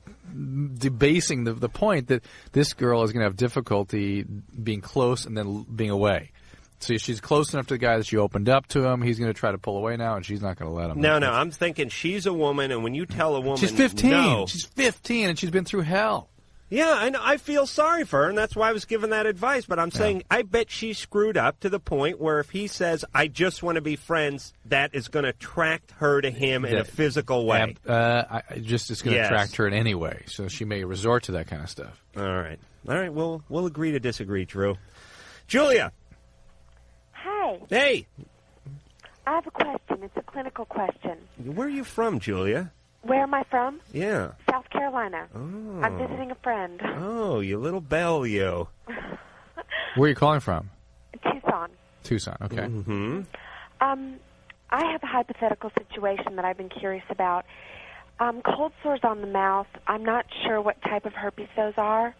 debasing the point that this girl is going to have difficulty being close and then being away. So she's close enough to the guy that she opened up to him. He's going to try to pull away now, and she's not going to let him. No, I'm thinking she's a woman, and when you tell a woman, she's 15. No, she's 15, and she's been through hell. Yeah, I know. I feel sorry for her, and that's why I was giving that advice. But I'm saying I bet she's screwed up to the point where if he says, I just want to be friends, that is going to attract her to him in a physical way. It's going to attract her in any way, so she may resort to that kind of stuff. All right. We'll agree to disagree, Drew. Julia. Hi. Hey. I have a question. It's a clinical question. Where are you from, Julia? Where am I from? Yeah. South Carolina. Oh. I'm visiting a friend. Oh, you little belle, you. Where are you calling from? Tucson, okay. Mm-hmm. I have a hypothetical situation that I've been curious about. Cold sores on the mouth. I'm not sure what type of herpes those are.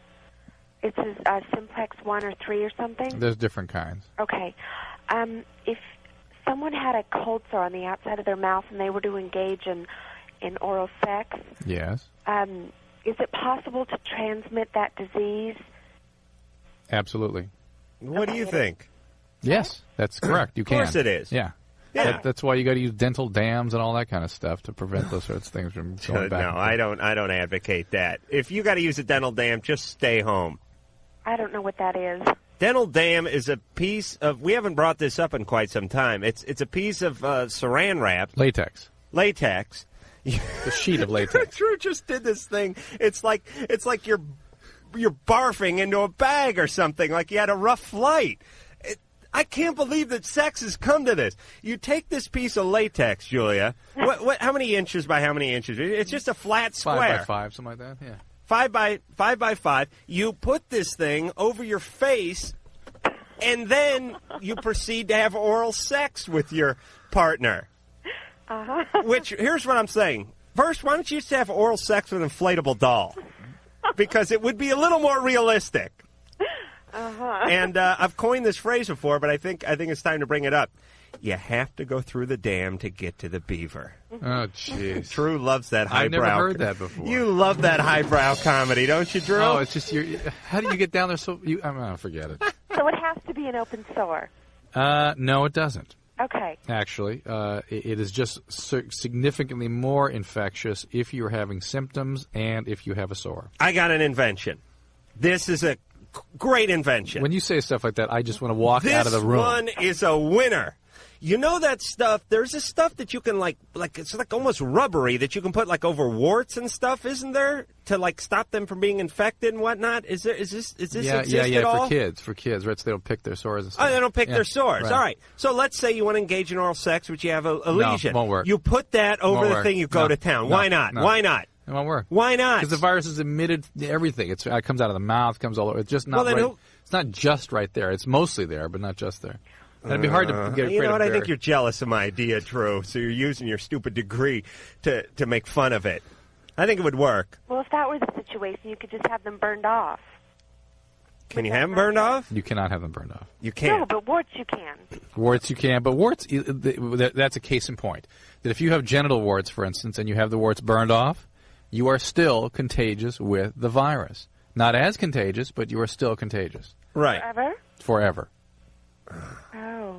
It's a simplex 1 or 3 or something? There's different kinds. Okay. If someone had a cold sore on the outside of their mouth and they were to engage in oral sex, yes, is it possible to transmit that disease? Absolutely. What do you think? Yes, that's correct. You can. Of course it is. Yeah. That's why you got to use dental dams and all that kind of stuff to prevent those sorts of things from going back. No, I don't advocate that. If you got to use a dental dam, just stay home. I don't know what that is. Dental dam is a piece of. We haven't brought this up in quite some time. It's a piece of Saran wrap. Latex. The sheet of latex. Drew just did this thing. It's like you're you're barfing into a bag or something, like you had a rough flight. I can't believe that sex has come to this. You take this piece of latex, Julia. How many inches by how many inches? It's just a flat square. 5 by 5, something like that. Yeah. 5 by 5. You put this thing over your face, and then you proceed to have oral sex with your partner. Which, here's what I'm saying. First, why don't you just have oral sex with an inflatable doll? Because it would be a little more realistic. And I've coined this phrase before, but I think it's time to bring it up. You have to go through the dam to get to the beaver. Oh, jeez. Drew loves that highbrow. I've never heard that before. You love that highbrow comedy, don't you, Drew? Oh, it's just how do you get down there so... forget it. So it has to be an open sore. No, it doesn't. Okay. Actually, it is just significantly more infectious if you're having symptoms and if you have a sore. I got an invention. This is a great invention. When you say stuff like that, I just want to walk out of the room. This one is a winner. You know that stuff? There's this stuff that you can like it's like almost rubbery that you can put like over warts and stuff, isn't there? To like stop them from being infected and whatnot. Is this exist at all? For kids, right? So they don't pick their sores and stuff. Oh, they don't pick their sores. Right. All right. So let's say you want to engage in oral sex, but you have a lesion. No, won't work. You put that over the thing, you go to town. Why not? No. Why not? It won't work. Why not? Because the virus is emitted to everything. It comes out of the mouth, comes all over. It's just not right. It's not just right there. It's mostly there, but not just there. And it'd be hard to get. You know what? I think you're jealous of my idea, Drew. So you're using your stupid degree to make fun of it. I think it would work. Well, if that were the situation, you could just have them burned off. Can you have them burned off? You cannot have them burned off. You can't. No, but warts you can. Warts you can, but warts, that's a case in point. That if you have genital warts, for instance, and you have the warts burned off, you are still contagious with the virus. Not as contagious, but you are still contagious. Right. Forever? Oh.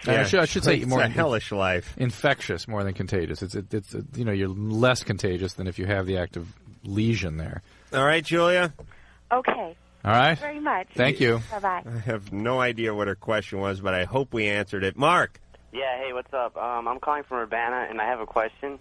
Yeah, I should say more a hellish life. Infectious more than contagious. It's you're less contagious than if you have the active lesion there. All right, Julia. Okay. All right. Thank you very much. Thank you. Bye-bye. I have no idea what her question was, but I hope we answered it. Mark. Yeah, hey, what's up? I'm calling from Urbana, and I have a question.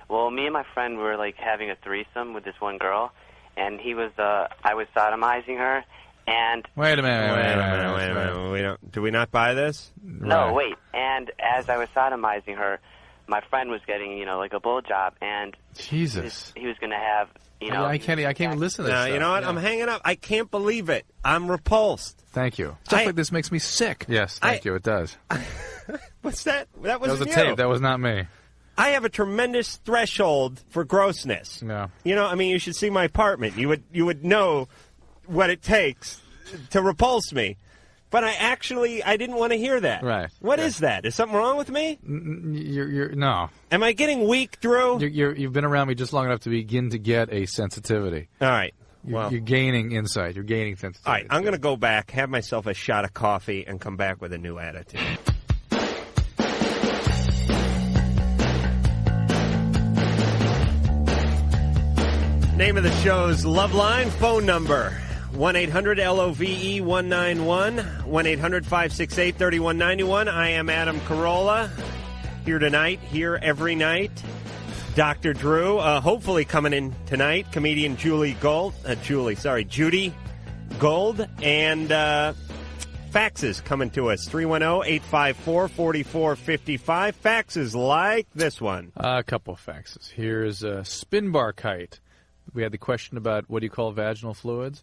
Well, me and my friend were, like, having a threesome with this one girl, and I was sodomizing her, and... Wait a minute. Do we not buy this? No, wait. And as I was sodomizing her, my friend was getting, like a blowjob, and... Jesus. He was going to have, I can't even listen to this stuff. You know what? Yeah. I'm hanging up. I can't believe it. I'm repulsed. Thank you. Stuff like this makes me sick. Yes, thank you. It does. What's that? That was a tape. That was not me. I have a tremendous threshold for grossness. No. You should see my apartment. You would know what it takes to repulse me. But I didn't want to hear that. Right. What is that? Is something wrong with me? No. Am I getting weak, Drew? You've been around me just long enough to begin to get a sensitivity. All right. You're gaining insight. You're gaining sensitivity. All right. I'm going to go back, have myself a shot of coffee, and come back with a new attitude. Name of the show's Loveline. Phone number 1-800-LOVE-191, 1-800-568-3191. I am Adam Carolla, here tonight, here every night. Dr. Drew, hopefully coming in tonight. Comedian Judy Gold, and faxes coming to us, 310-854-4455. Faxes like this one. A couple of faxes. Here's Spin Bar Kite. We had the question about what do you call vaginal fluids.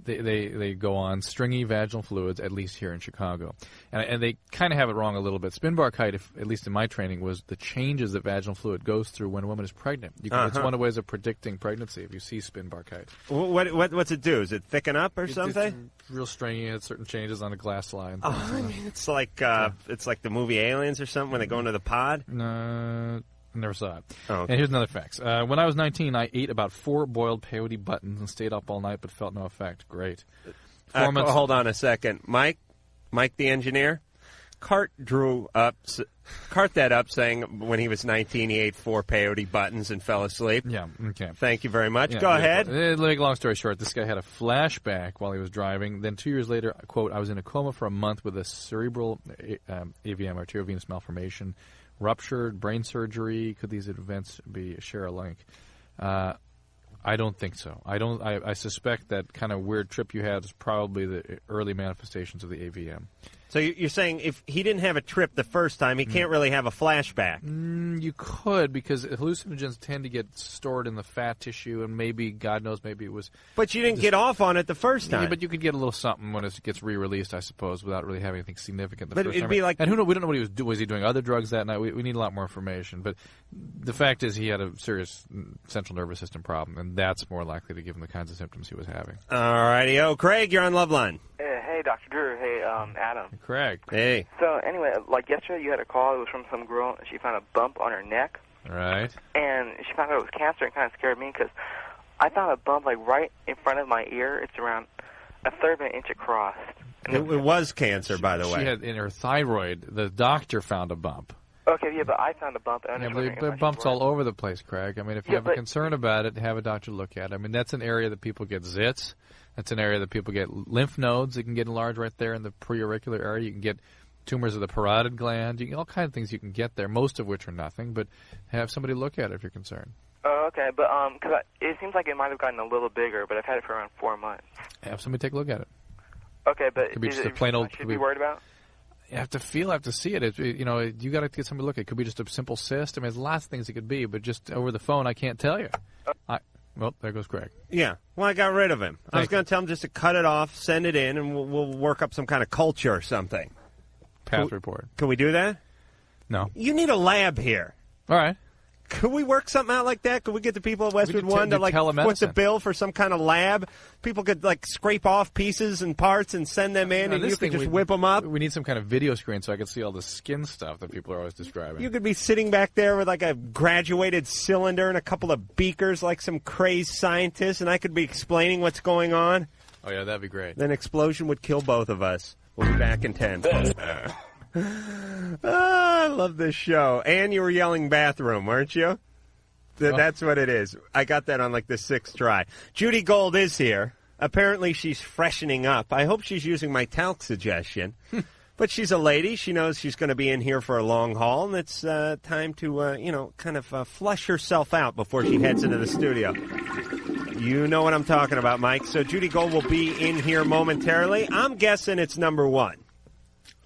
They go on stringy vaginal fluids, at least here in Chicago. And they kind of have it wrong a little bit. Spin bar kite, at least in my training, was the changes that vaginal fluid goes through when a woman is pregnant. It's one of the ways of predicting pregnancy if you see spin bar kite. What's it do? Is it thicken up or something? It's real stringy. It has certain changes on the glass slide. It's like the movie Aliens or something when they go into the pod? No. Never saw it. Oh, okay. And here's another fact. When I was 19, I ate about 4 boiled peyote buttons and stayed up all night but felt no effect. Great. Hold on a second. Mike the engineer, cart that up saying when he was 19 he ate 4 peyote buttons and fell asleep. Yeah, okay. Thank you very much. Go ahead. Make a long story short, this guy had a flashback while he was driving. Then 2 years later, quote, I was in a coma for a month with a cerebral AVM, arteriovenous malformation, ruptured, brain surgery. Could these events share a link? I don't think so. I suspect that kind of weird trip you had is probably the early manifestations of the AVM. So you're saying if he didn't have a trip the first time, he can't really have a flashback? You could, because hallucinogens tend to get stored in the fat tissue, and maybe, God knows, maybe it was... But you didn't get off on it the first time. Yeah, but you could get a little something when it gets re-released, I suppose, without really having anything significant the first it'd time. be like... And we don't know what he was doing. Was he doing other drugs that night? We need a lot more information. But the fact is he had a serious central nervous system problem, and that's more likely to give him the kinds of symptoms he was having. All righty. Oh, Craig, you're on Loveline. Hey, Dr. Drew. Hey, Adam. Craig. Hey. So, anyway, like yesterday you had a call. It was from some girl, and she found a bump on her neck. Right. And she found out it was cancer, and kind of scared me because I found a bump, like, right in front of my ear. It's around a third of an inch across. It was cancer, by the way. She had in her thyroid, the doctor found a bump. Okay, yeah, but I found a bump. And There are bumps all over the place, Craig. I mean, if you have a concern about it, have a doctor look at it. I mean, that's an area that people get zits. That's an area that people get lymph nodes that can get enlarged right there in the preauricular area. You can get tumors of the parotid gland. You can, all kinds of things you can get there, most of which are nothing. But have somebody look at it if you're concerned. Oh, okay, but because it seems like it might have gotten a little bigger, but I've had it for around 4 months. Have somebody take a look at it. Okay, but could be is just it a plain old. should be worried about? You have to feel, have to see it. You know, you got to get somebody to look at it. It could be just a simple cyst. I mean, there's lots of things it could be, but just over the phone, I can't tell you. Well, there goes Craig. Yeah. Well, I got rid of him. I was going to tell him just to cut it off, send it in, and we'll work up some kind of culture or something. Path report. Can we do that? No. You need a lab here. All right. Could we work something out like that? Could we get the people at Westwood One to, like, what's the bill for some kind of lab? People could, like, scrape off pieces and parts and send them in, and you could just whip them up. We need some kind of video screen so I can see all the skin stuff that people are always describing. You could be sitting back there with, like, a graduated cylinder and a couple of beakers like some crazed scientist, and I could be explaining what's going on. Oh, yeah, that'd be great. Then explosion would kill both of us. We'll be back in 10. I love this show. And you were yelling bathroom, weren't you? That's what it is. I got that on, like, the 6th try. Judy Gold is here. Apparently she's freshening up. I hope she's using my talc suggestion. But she's a lady. She knows she's going to be in here for a long haul, and it's time to, kind of flush herself out before she heads into the studio. You know what I'm talking about, Mike. So Judy Gold will be in here momentarily. I'm guessing it's number 1.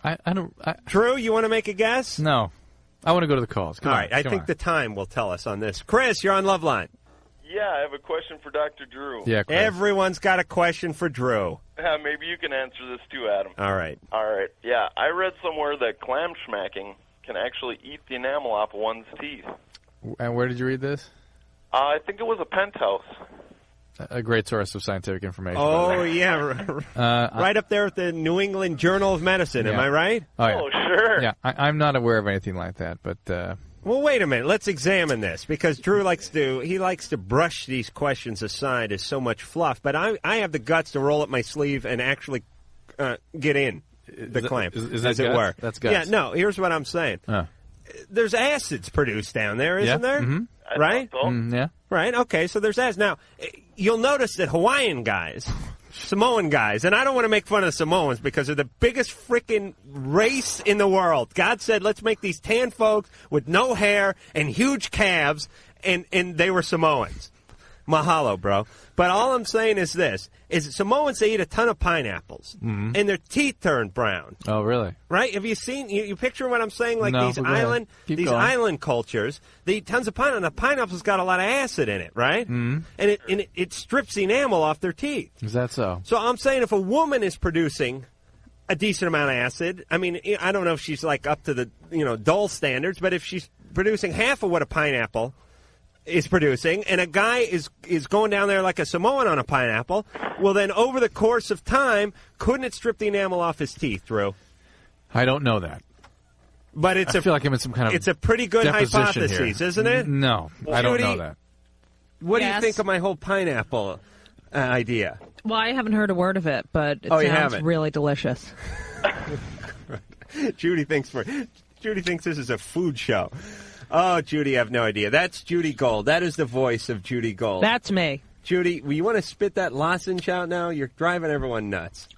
I don't... Drew, you want to make a guess? No. I want to go to the calls. Come All on, right, I think the time will tell us on this. Chris, you're on Loveline. Yeah, I have a question for Dr. Drew. Yeah, Chris. Everyone's got a question for Drew. Maybe you can answer this too, Adam. All right. All right. Yeah, I read somewhere that clam smacking can actually eat the enamel off of one's teeth. And where did you read this? I think it was a Penthouse. A great source of scientific information. Oh, yeah. Right up there with the New England Journal of Medicine. Yeah. Am I right? Oh, yeah. Oh, sure. Yeah, I'm not aware of anything like that, but... Well, wait a minute. Let's examine this, because Drew likes to brush these questions aside as so much fluff, but I have the guts to roll up my sleeve and actually get in the clam, as it were. That's guts. Yeah, no, here's what I'm saying. There's acids produced down there, isn't there? Mm-hmm. Right? Yeah. Right, okay, so there's acids. Now, you'll notice that Hawaiian guys, Samoan guys, and I don't want to make fun of the Samoans because they're the biggest freaking race in the world. God said, let's make these tan folks with no hair and huge calves, and they were Samoans. Mahalo, bro. But all I'm saying is this, is Samoans, they eat a ton of pineapples, and their teeth turn brown. Oh, really? Right? Have you seen, you picture what I'm saying? Like No, these but go ahead. Keep going. island cultures, they eat tons of pineapple, and the pineapple's got a lot of acid in it, right? Mm-hmm. And it strips the enamel off their teeth. Is that so? So I'm saying if a woman is producing a decent amount of acid, I mean, I don't know if she's like up to the, Dole standards, but if she's producing half of what a pineapple is producing, and a guy is going down there like a Samoan on a pineapple, well, then over the course of time, couldn't it strip the enamel off his teeth, Drew? I don't know that. But I feel like I'm in some kind of it's a pretty good hypothesis, here. isn't it? No, I don't know that. What do you think of my whole pineapple idea? Well, I haven't heard a word of it, but it you sounds haven't? really delicious. Judy thinks this is a food show. Oh, Judy, I have no idea. That's Judy Gold. That is the voice of Judy Gold. That's me. Judy, you want to spit that lozenge out now? You're driving everyone nuts.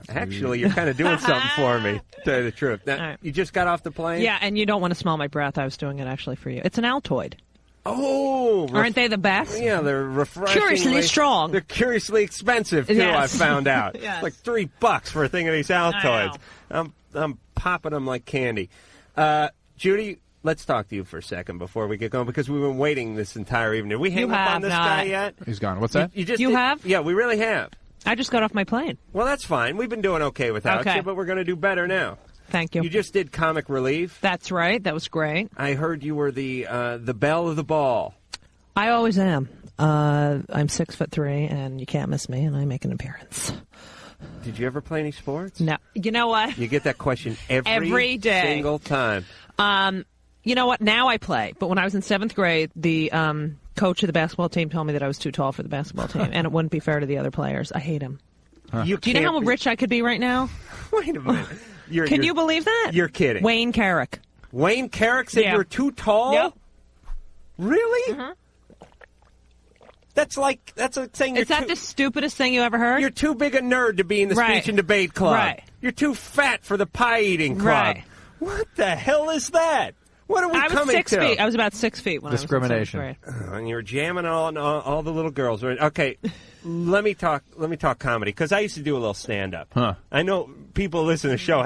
Actually, you're kind of doing something for me, to tell you the truth. Now, right. You just got off the plane? Yeah, and you don't want to smell my breath. I was doing it actually for you. It's an Altoid. Oh, aren't they the best? Yeah, they're refreshingly Curiously strong. They're curiously expensive too. Yes. I found out. Yes. Like $3 for a thing of these Altoids. I'm popping them like candy. Judy, let's talk to you for a second before we get going because we've been waiting this entire evening. Did we hang up on this guy yet? He's gone. What's that? You have? Yeah, we really have. I just got off my plane. Well, that's fine. We've been doing okay without you, but we're going to do better now. Thank you. You just did comic relief. That's right. That was great. I heard you were the belle of the ball. I always am. I'm 6'3", and you can't miss me, and I make an appearance. Did you ever play any sports? No. You know what? You get that question every day, single time. You know what? Now I play, but when I was in 7th grade, the coach of the basketball team told me that I was too tall for the basketball team, and it wouldn't be fair to the other players. I hate him. Huh. Do you know how rich I could be right now? Wait a minute. Can you believe that? You're kidding. Wayne Carrick. Wayne Carrick said you're too tall? Yep. Really? Mm-hmm. That's like saying you're Is that the stupidest thing you ever heard? You're too big a nerd to be in the Right. speech and debate club. Right. You're too fat for the pie eating club. Right. What the hell is that? What are we I was coming 6 to? feet. I was about 6 feet when Discrimination. I was in 7th grade. And you're jamming on all the little girls. Okay, let me talk comedy because I used to do a little stand up. Huh. I know people listening to the show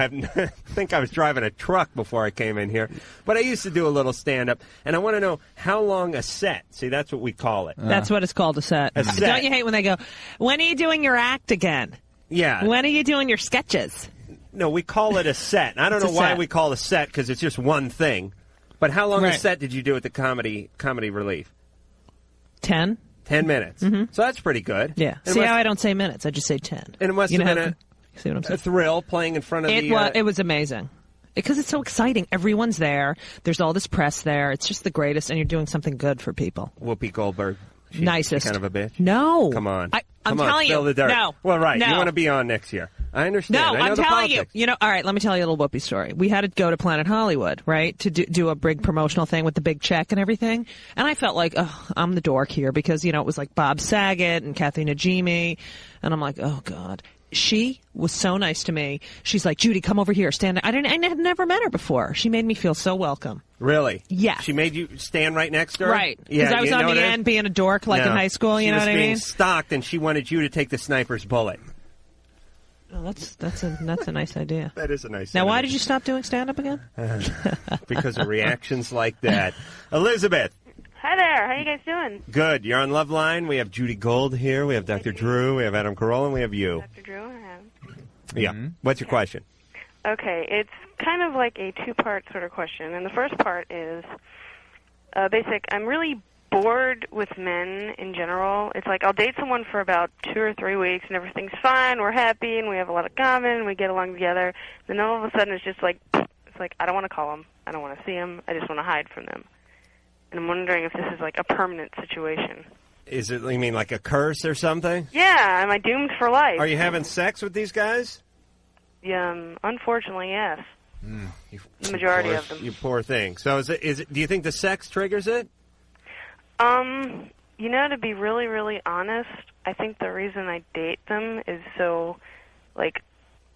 think I was driving a truck before I came in here, but I used to do a little stand up, and I want to know how long a set. See, that's what we call it. That's what it's called, a set. A set. Don't you hate when they go, when are you doing your act again? Yeah. When are you doing your sketches? No, we call it a set. I don't It's know a why set. we call it a set because it's just one thing. But how long a Right. set did you do at the comedy relief? 10. 10 minutes. Mhm. So that's pretty good. Yeah. And See it how must- I don't say minutes? I just say 10. And it must You have know been how- see what I'm saying? a thrill playing in front of It was amazing. Because it's so exciting. Everyone's there. There's all this press there. It's just the greatest, and you're doing something good for people. Whoopi Goldberg. Nicest. She kind of a bitch. No. Come on. I'm Come on, telling spill you. the dirt. No. Well, right. No. You want to be on next year. I understand. No, I know I'm the telling you. politics. You know, all right, let me tell you a little Whoopi story. We had to go to Planet Hollywood, right, to do a big promotional thing with the big check and everything. And I felt like, oh, I'm the dork here because, it was like Bob Saget and Kathy Najimy. And I'm like, oh, God. She was so nice to me. She's like, Judy, come over here, stand. I had never met her before. She made me feel so welcome. Really? Yeah. She made you stand right next to her? Right. Because I was you on know the what it is? end being a dork like in No. high school, you know what I She was being mean? stalked, and she wanted you to take the sniper's bullet. Oh, that's a nice idea. That is a nice Now, why idea. did you stop doing stand-up again? Because of reactions like that. Elizabeth. Hi there. How you guys doing? Good. You're on Loveline. We have Judy Gold here. We have Dr. Drew. We have Adam Carolla. And we have you. Dr. Drew, I have. Yeah. What's your question? Okay, it's kind of like a two-part sort of question. And the first part is basic. I'm really bored with men in general. It's like I'll date someone for about 2 or 3 weeks and everything's fine. We're happy and we have a lot in common and we get along together. Then all of a sudden it's just like, I don't want to call them. I don't want to see them. I just want to hide from them. And I'm wondering if this is like a permanent situation. Is it, you mean like a curse or something? Yeah, am I doomed for life? Are you having sex with these guys? Unfortunately, yes. The majority of them. You poor thing. So is it, do you think the sex triggers it? To be really, really honest, I think the reason I date them is so, like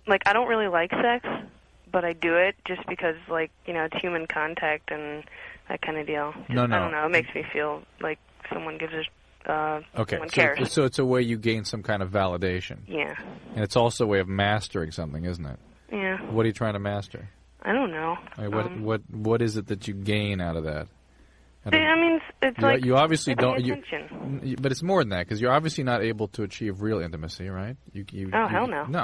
I don't really like sex, but I do it just because, it's human contact and that kind of deal. I don't know. It makes me feel like someone gives someone cares. So it's a way you gain some kind of validation. Yeah. And it's also a way of mastering something, isn't it? Yeah. What are you trying to master? I don't know. I mean, what is it that you gain out of that? It's like you obviously getting don't. attention. But it's more than that because you're obviously not able to achieve real intimacy, right? Hell no. No.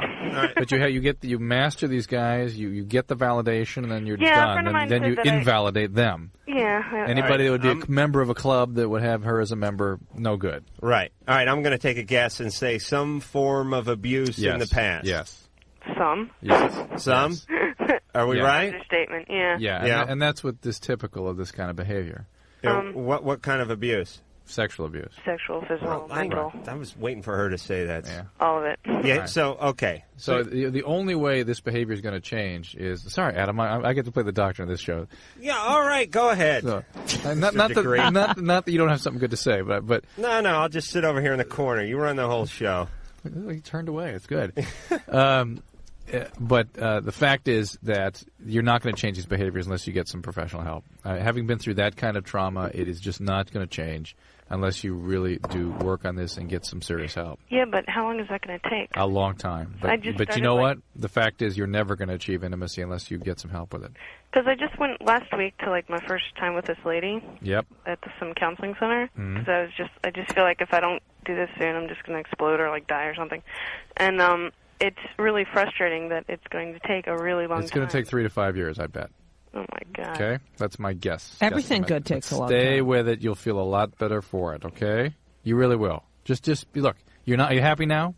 But you master these guys. You get the validation, and then you're Yeah, a done. friend of mine Then said you that I- invalidate them. Yeah. Anybody that would be a member of a club that would have her as a member, no good. Right. All right, I'm going to take a guess and say some form of abuse in the past. Yes. Some. Yes. Some? Are we right? Understatement. Yeah. Yeah. And that's what is typical of this kind of behavior. What kind of abuse? Sexual abuse. Sexual, physical, mental. I was waiting for her to say that. Yeah. All of it. Yeah. Right. So okay. So the only way this behavior is going to change is sorry, Adam. I get to play the doctor on this show. Yeah. All right. Go ahead. So, not that you don't have something good to say, but No. I'll just sit over here in the corner. You run the whole show. He turned away. It's good. But the fact is that you're not going to change these behaviors unless you get some professional help. Having been through that kind of trauma, it is just not going to change unless you really do work on this and get some serious help. Yeah, but how long is that going to take? A long time. But you know what? The fact is you're never going to achieve intimacy unless you get some help with it. Because I just went last week to like my first time with this lady. Yep. At some counseling center. Mhm. Because I just feel like if I don't do this soon, I'm just going to explode or like die or something. And it's really frustrating that it's going to take a really long time. It's going to take 3 to 5 years, I bet. Oh my God. Okay? That's my guess. Everything Guesstimate. good takes a long Stay time. with it. You'll feel a lot better for it, okay? You really will. Just look, are you happy now?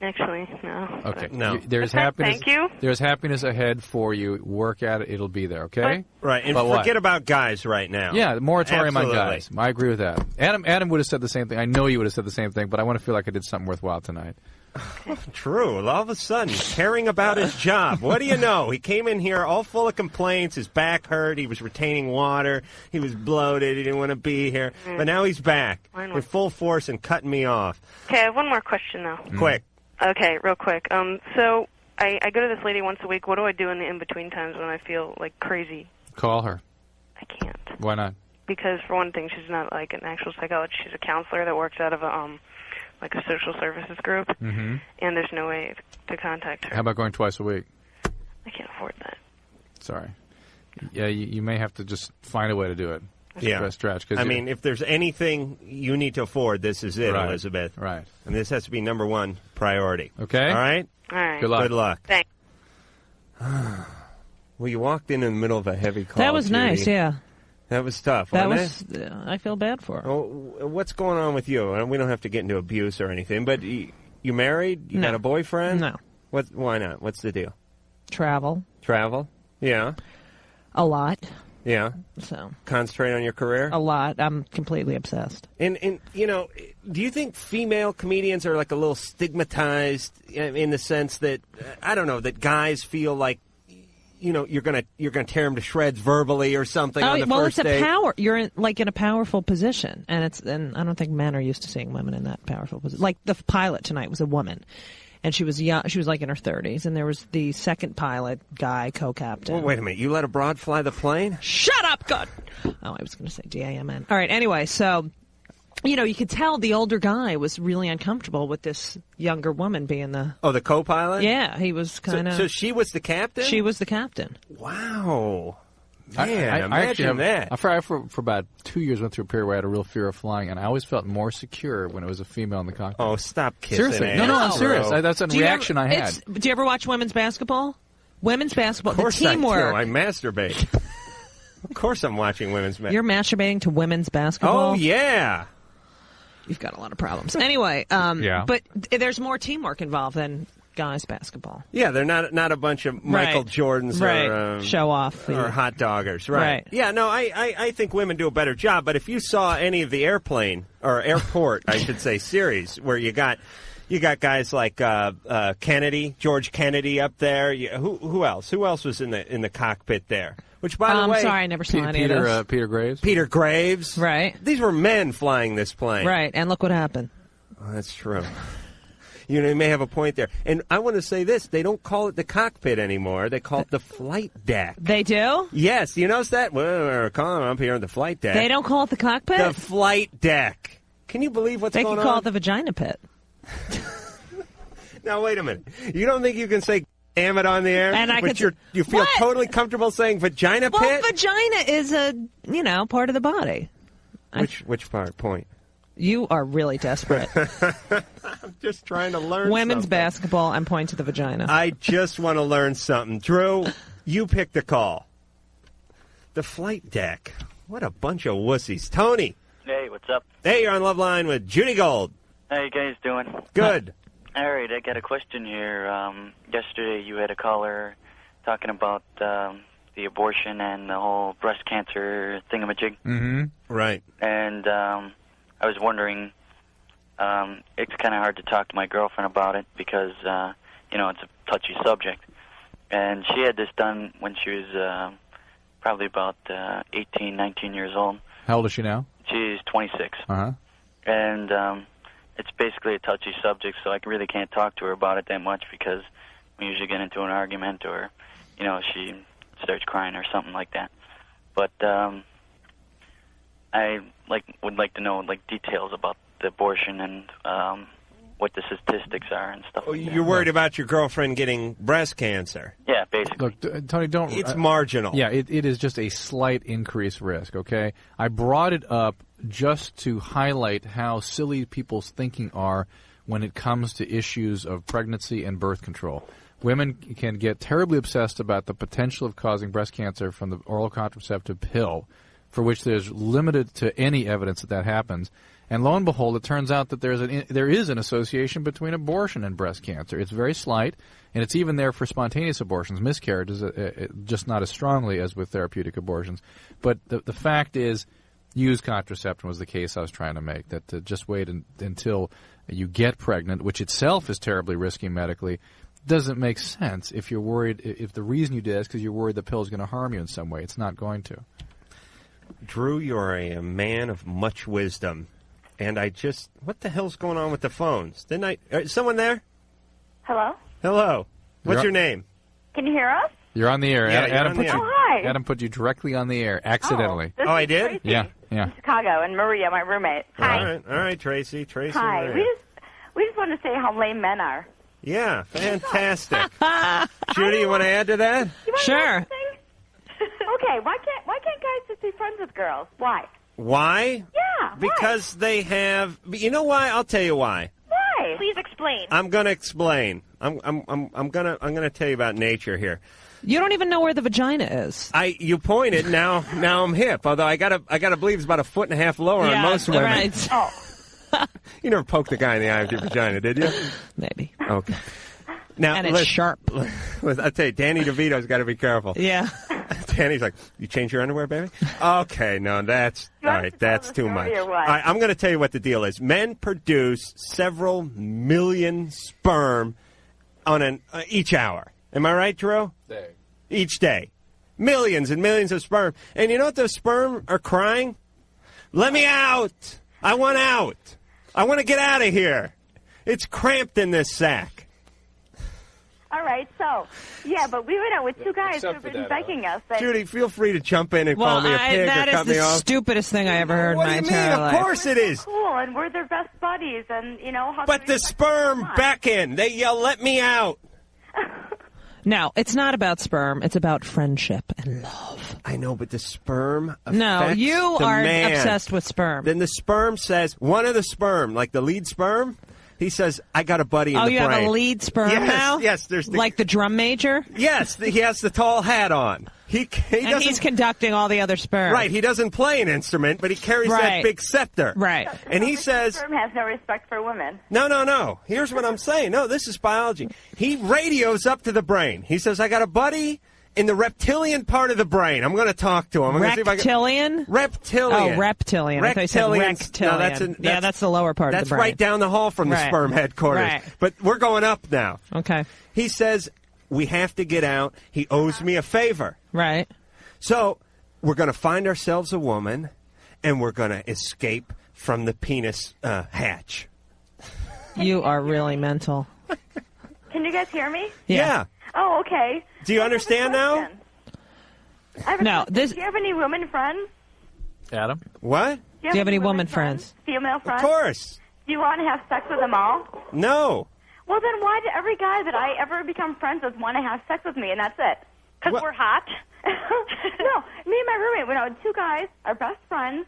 Actually, no. Okay. No. There's Okay, happiness. thank you. There's happiness ahead for you. Work at it. It'll be there, okay? Right, and But what? forget about guys right now. Yeah, the moratorium Absolutely. on guys. I agree with that. Adam would have said the same thing. I know you would have said the same thing, but I want to feel like I did something worthwhile tonight. True. All of a sudden, caring about his job. What do you know? He came in here all full of complaints. His back hurt. He was retaining water. He was bloated. He didn't want to be here. But now he's back in full force and cutting me off. Okay, I have one more question though. Quick. Okay, real quick. So I go to this lady once a week. What do I do in the in-between times when I feel like crazy? Call her. I can't. Why not? Because for one thing, she's not like an actual psychologist. She's a counselor that works out of a like a social services group, Mm-hmm. and there's no way to contact her. How about going twice a week? I can't afford that. Sorry. Yeah, you may have to just find a way to do it. Yeah. Stretch. 'Cause I mean, if there's anything you need to afford, this is it, Right. Elizabeth. Right. And this has to be number one priority. Okay? All right? All right. Good luck. Good luck. Thanks. Well, you walked in the middle of a heavy call. That was Judy. nice, yeah. That was tough, That wasn't was. it? I feel bad for her. Oh, what's going on with you? We don't have to get into abuse or anything, but you married? You No. got a boyfriend? No. Why not? What's the deal? Travel Travel? Yeah. a lot. Yeah. So Concentrate on your career? a lot. I'm completely obsessed. And you know, do you think female comedians are like a little stigmatized in the sense that I don't know, that guys feel like you're gonna tear them to shreds verbally or something on the first it's date? a power. You're in a powerful position, and I don't think men are used to seeing women in that powerful position. Like the pilot tonight was a woman, and she was young. She was like in her 30s, and there was the second pilot guy, co-captain. Well, wait a minute. You let a broad fly the plane? Shut up, God. Oh, I was going to say DAMN. All right. Anyway, so you could tell the older guy was really uncomfortable with this younger woman being the co-pilot. Yeah, he was kind of. So she was the captain. She was the captain. Wow. Man, I actually imagine that. For about 2 years went through a period where I had a real fear of flying, and I always felt more secure when it was a female in the cockpit. Oh, stop kissing Seriously. ass, No, I'm serious. bro. That's a reaction I had. Do you ever watch women's basketball? Women's basketball, Of course the teamwork. I do. I masturbate. Of course I'm watching women's basketball. You're masturbating to women's basketball? Oh, yeah. You've got a lot of problems. Anyway, Yeah. but there's more teamwork involved than guys basketball. Yeah, they're not a bunch of Michael Right. Jordans Right. or Show off. or hot doggers, right? Right. Yeah, no, I think women do a better job. But if you saw any of the airplane or airport, I should say, series where you got guys like George Kennedy up there. Who else? Who else was in the cockpit there? Which, by the way, I'm sorry, I never saw any of those. Peter Graves. Peter Graves. Right. These were men flying this plane. Right, and look what happened. Oh, that's true. You may have a point there. And I want to say this. They don't call it the cockpit anymore. They call it the flight deck. They do? Yes. You notice that? Well, we're calling up here on the flight deck. They don't call it the cockpit? The flight deck. Can you believe what's They going could call on? it the vagina pit. Now, wait a minute. You don't think you can say damn it on the air? And I but could- you feel What? totally comfortable saying vagina Well, pit? vagina is a, part of the body. Which part? Point. You are really desperate. I'm just trying to learn Women's something. basketball, I'm pointing to the vagina. I just want to learn something. Drew, you picked the call. The flight deck. What a bunch of wussies. Tony. Hey, what's up? Hey, you're on Loveline with Judy Gold. How you guys doing? Good. All right, I got a question here. Yesterday you had a caller talking about the abortion and the whole breast cancer thingamajig. Mm-hmm. Right. And I was wondering, it's kind of hard to talk to my girlfriend about it because, it's a touchy subject. And she had this done when she was probably about 18, 19 years old. How old is she now? She's 26. Uh-huh. And it's basically a touchy subject, so I really can't talk to her about it that much because we usually get into an argument, or she starts crying or something like that. But I would like to know details about the abortion and what the statistics are and stuff. Oh, like that. you're worried about your girlfriend getting breast cancer. Yeah, basically. Look, Tony, don't. It's marginal. Yeah, it is just a slight increased risk. Okay, I brought it up just to highlight how silly people's thinking are when it comes to issues of pregnancy and birth control. Women can get terribly obsessed about the potential of causing breast cancer from the oral contraceptive pill, for which there's limited to any evidence that happens. And lo and behold, it turns out that there is an association between abortion and breast cancer. It's very slight, and it's even there for spontaneous abortions. Miscarriages, just not as strongly as with therapeutic abortions. But the fact is, use contraception was the case I was trying to make, that just wait until you get pregnant, which itself is terribly risky medically, doesn't make sense if you're worried, if the reason you did is because you're worried the pill is going to harm you in some way. It's not going to. Drew, you're a man of much wisdom. And what the hell's going on with the phones? Is someone there? Hello? Hello. What's your name? Can you hear us? You're on the air. Yeah, Adam, you're on the air. Oh, hi. Adam put you directly on the air, accidentally. This I is did? Tracy Yeah. from Chicago, and Maria, my roommate. Hi. All right, Tracy. Hi. Maria. We just want to say how lame men are. Yeah, fantastic. Judy, you want to add to that? Sure. Okay, why can't guys just be friends with girls? Why? Why? Yeah. Because they have. You know why? I'll tell you why. Why? Please explain. I'm going to explain. I'm gonna tell you about nature here. You don't even know where the vagina is. You pointed. Now I'm hip. Although I gotta believe it's about a foot and a half lower on most women. Right. Oh. You never poked the guy in the eye with your vagina, did you? Maybe. Okay. Now, and it's sharp. I tell you, Danny DeVito's got to be careful. Yeah. Danny's like, you change your underwear, baby? Okay, no, that's all right. That's too much. All right, I'm going to tell you what the deal is. Men produce several million sperm on each hour. Am I right, Drew? Each day. Millions and millions of sperm. And you know what those sperm are crying? Let me out. I want out. I want to get out of here. It's cramped in this sack. All right, so, yeah, but we went out with two guys who've been begging us. Judy, feel free to jump in and call me a pig or cut me off. That is the stupidest thing I ever heard in my entire life. Of course it is. Cool, and we're their best buddies, and, how... But the sperm beckon. They yell, let me out. No, it's not about sperm. It's about friendship and love. I know, but the sperm affects No, you are man. obsessed with sperm. Then the sperm says, one of the sperm, like the lead sperm, he says, I got a buddy in the brain. Oh, you have a lead sperm now? Yes, there's like the drum major? Yes, he has the tall hat on. And he's conducting all the other sperm. Right, he doesn't play an instrument, but he carries that big scepter. Right. And he says... Sperm has no respect for women. No. Here's what I'm saying. No, this is biology. He radios up to the brain. He says, I got a buddy in the reptilian part of the brain. I'm going to talk to him. Reptilian? Reptilian. Oh, reptilian. I thought you said rectilian. No, that's the lower part of the brain. That's right down the hall from the sperm headquarters. Right. But we're going up now. Okay. He says, we have to get out. He owes me a favor. Right. So we're going to find ourselves a woman, and we're going to escape from the penis hatch. You are really mental. Can you guys hear me? Yeah. Oh, okay. Do you understand now? No. Do you have any women friends? Adam? What? Do you have any women friends? Female friends? Of course. Do you want to have sex with them all? No. Well, then why did every guy that I ever become friends with want to have sex with me, and that's it? Because we're hot? No, me and my roommate went out with two guys, our best friends,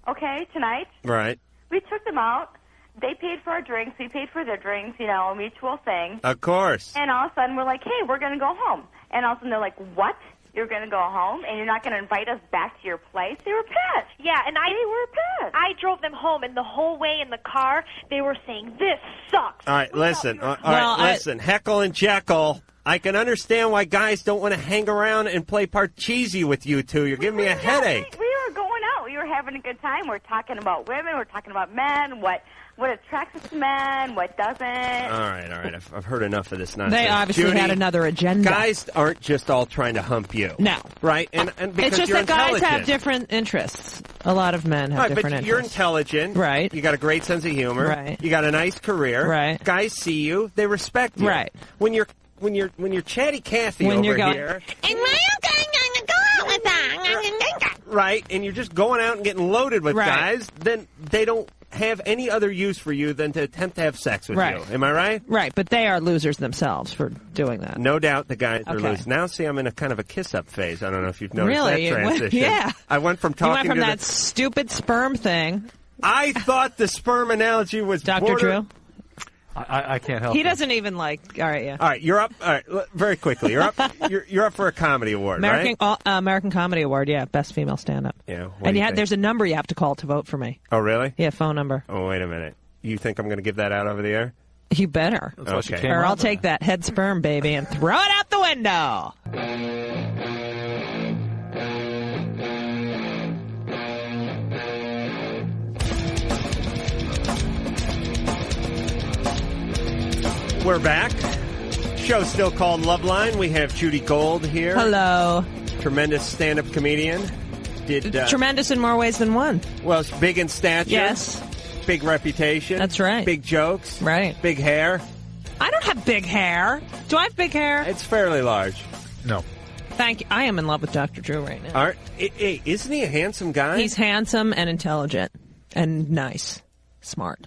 okay, tonight. Right. We took them out. They paid for our drinks. We paid for their drinks, a mutual thing. Of course. And all of a sudden, we're like, hey, we're going to go home. And all of a sudden, they're like, what? You're going to go home, and you're not going to invite us back to your place? They were pissed. Yeah, and they were pissed. I drove them home, and the whole way in the car, they were saying, this sucks. All right, listen. Listen. Heckle and Jekyll. I can understand why guys don't want to hang around and play Parcheesi with you two. You're giving me a headache. We were going out. We were having a good time. We're talking about women. We're talking about men. What attracts us to men, what doesn't. All right. I've heard enough of this nonsense. They obviously Judy, had another agenda. Guys aren't just all trying to hump you. No. Right? And because it's just you're that guys intelligent. have different interests. A lot of men have different but interests. You're intelligent. Right. You got a great sense of humor. Right. You got a nice career. Right. Guys see you. They respect you. Right. When when you're Chatty Cathy When over you're going, here, and right, and you're just going out and getting loaded with Right. guys, then they don't have any other use for you than to attempt to have sex with Right. you. Am I right? Right, but they are losers themselves for doing that. No doubt the guys are Okay. loose. Now, see, I'm in a kind of a kiss-up phase. I don't know if you've noticed Really? that transition. Yeah. I went from You talking went from to that stupid sperm thing. I thought the sperm analogy was Dr. Drew? I can't help He it. doesn't even like. All right, yeah. All right, you're up. All right, very quickly. You're up. You're up for a comedy award, American right? American Comedy Award, yeah, best female stand-up. Yeah. And there's a number you have to call to vote for me. Oh, really? Yeah, phone number. Oh, wait a minute. You think I'm going to give that out over the air? You better. Okay. Or I'll take that head sperm, baby, and throw it out the window. We're back. Show's still called Loveline. We have Judy Gold here. Hello. Tremendous stand-up comedian. Tremendous in more ways than one. Well, it's big in stature. Yes. Big reputation. That's right. Big jokes. Right. Big hair. I don't have big hair. Do I have big hair? It's fairly large. No. Thank you. I am in love with Dr. Drew right now. All right. Hey, isn't he a handsome guy? He's handsome and intelligent and nice. Smart.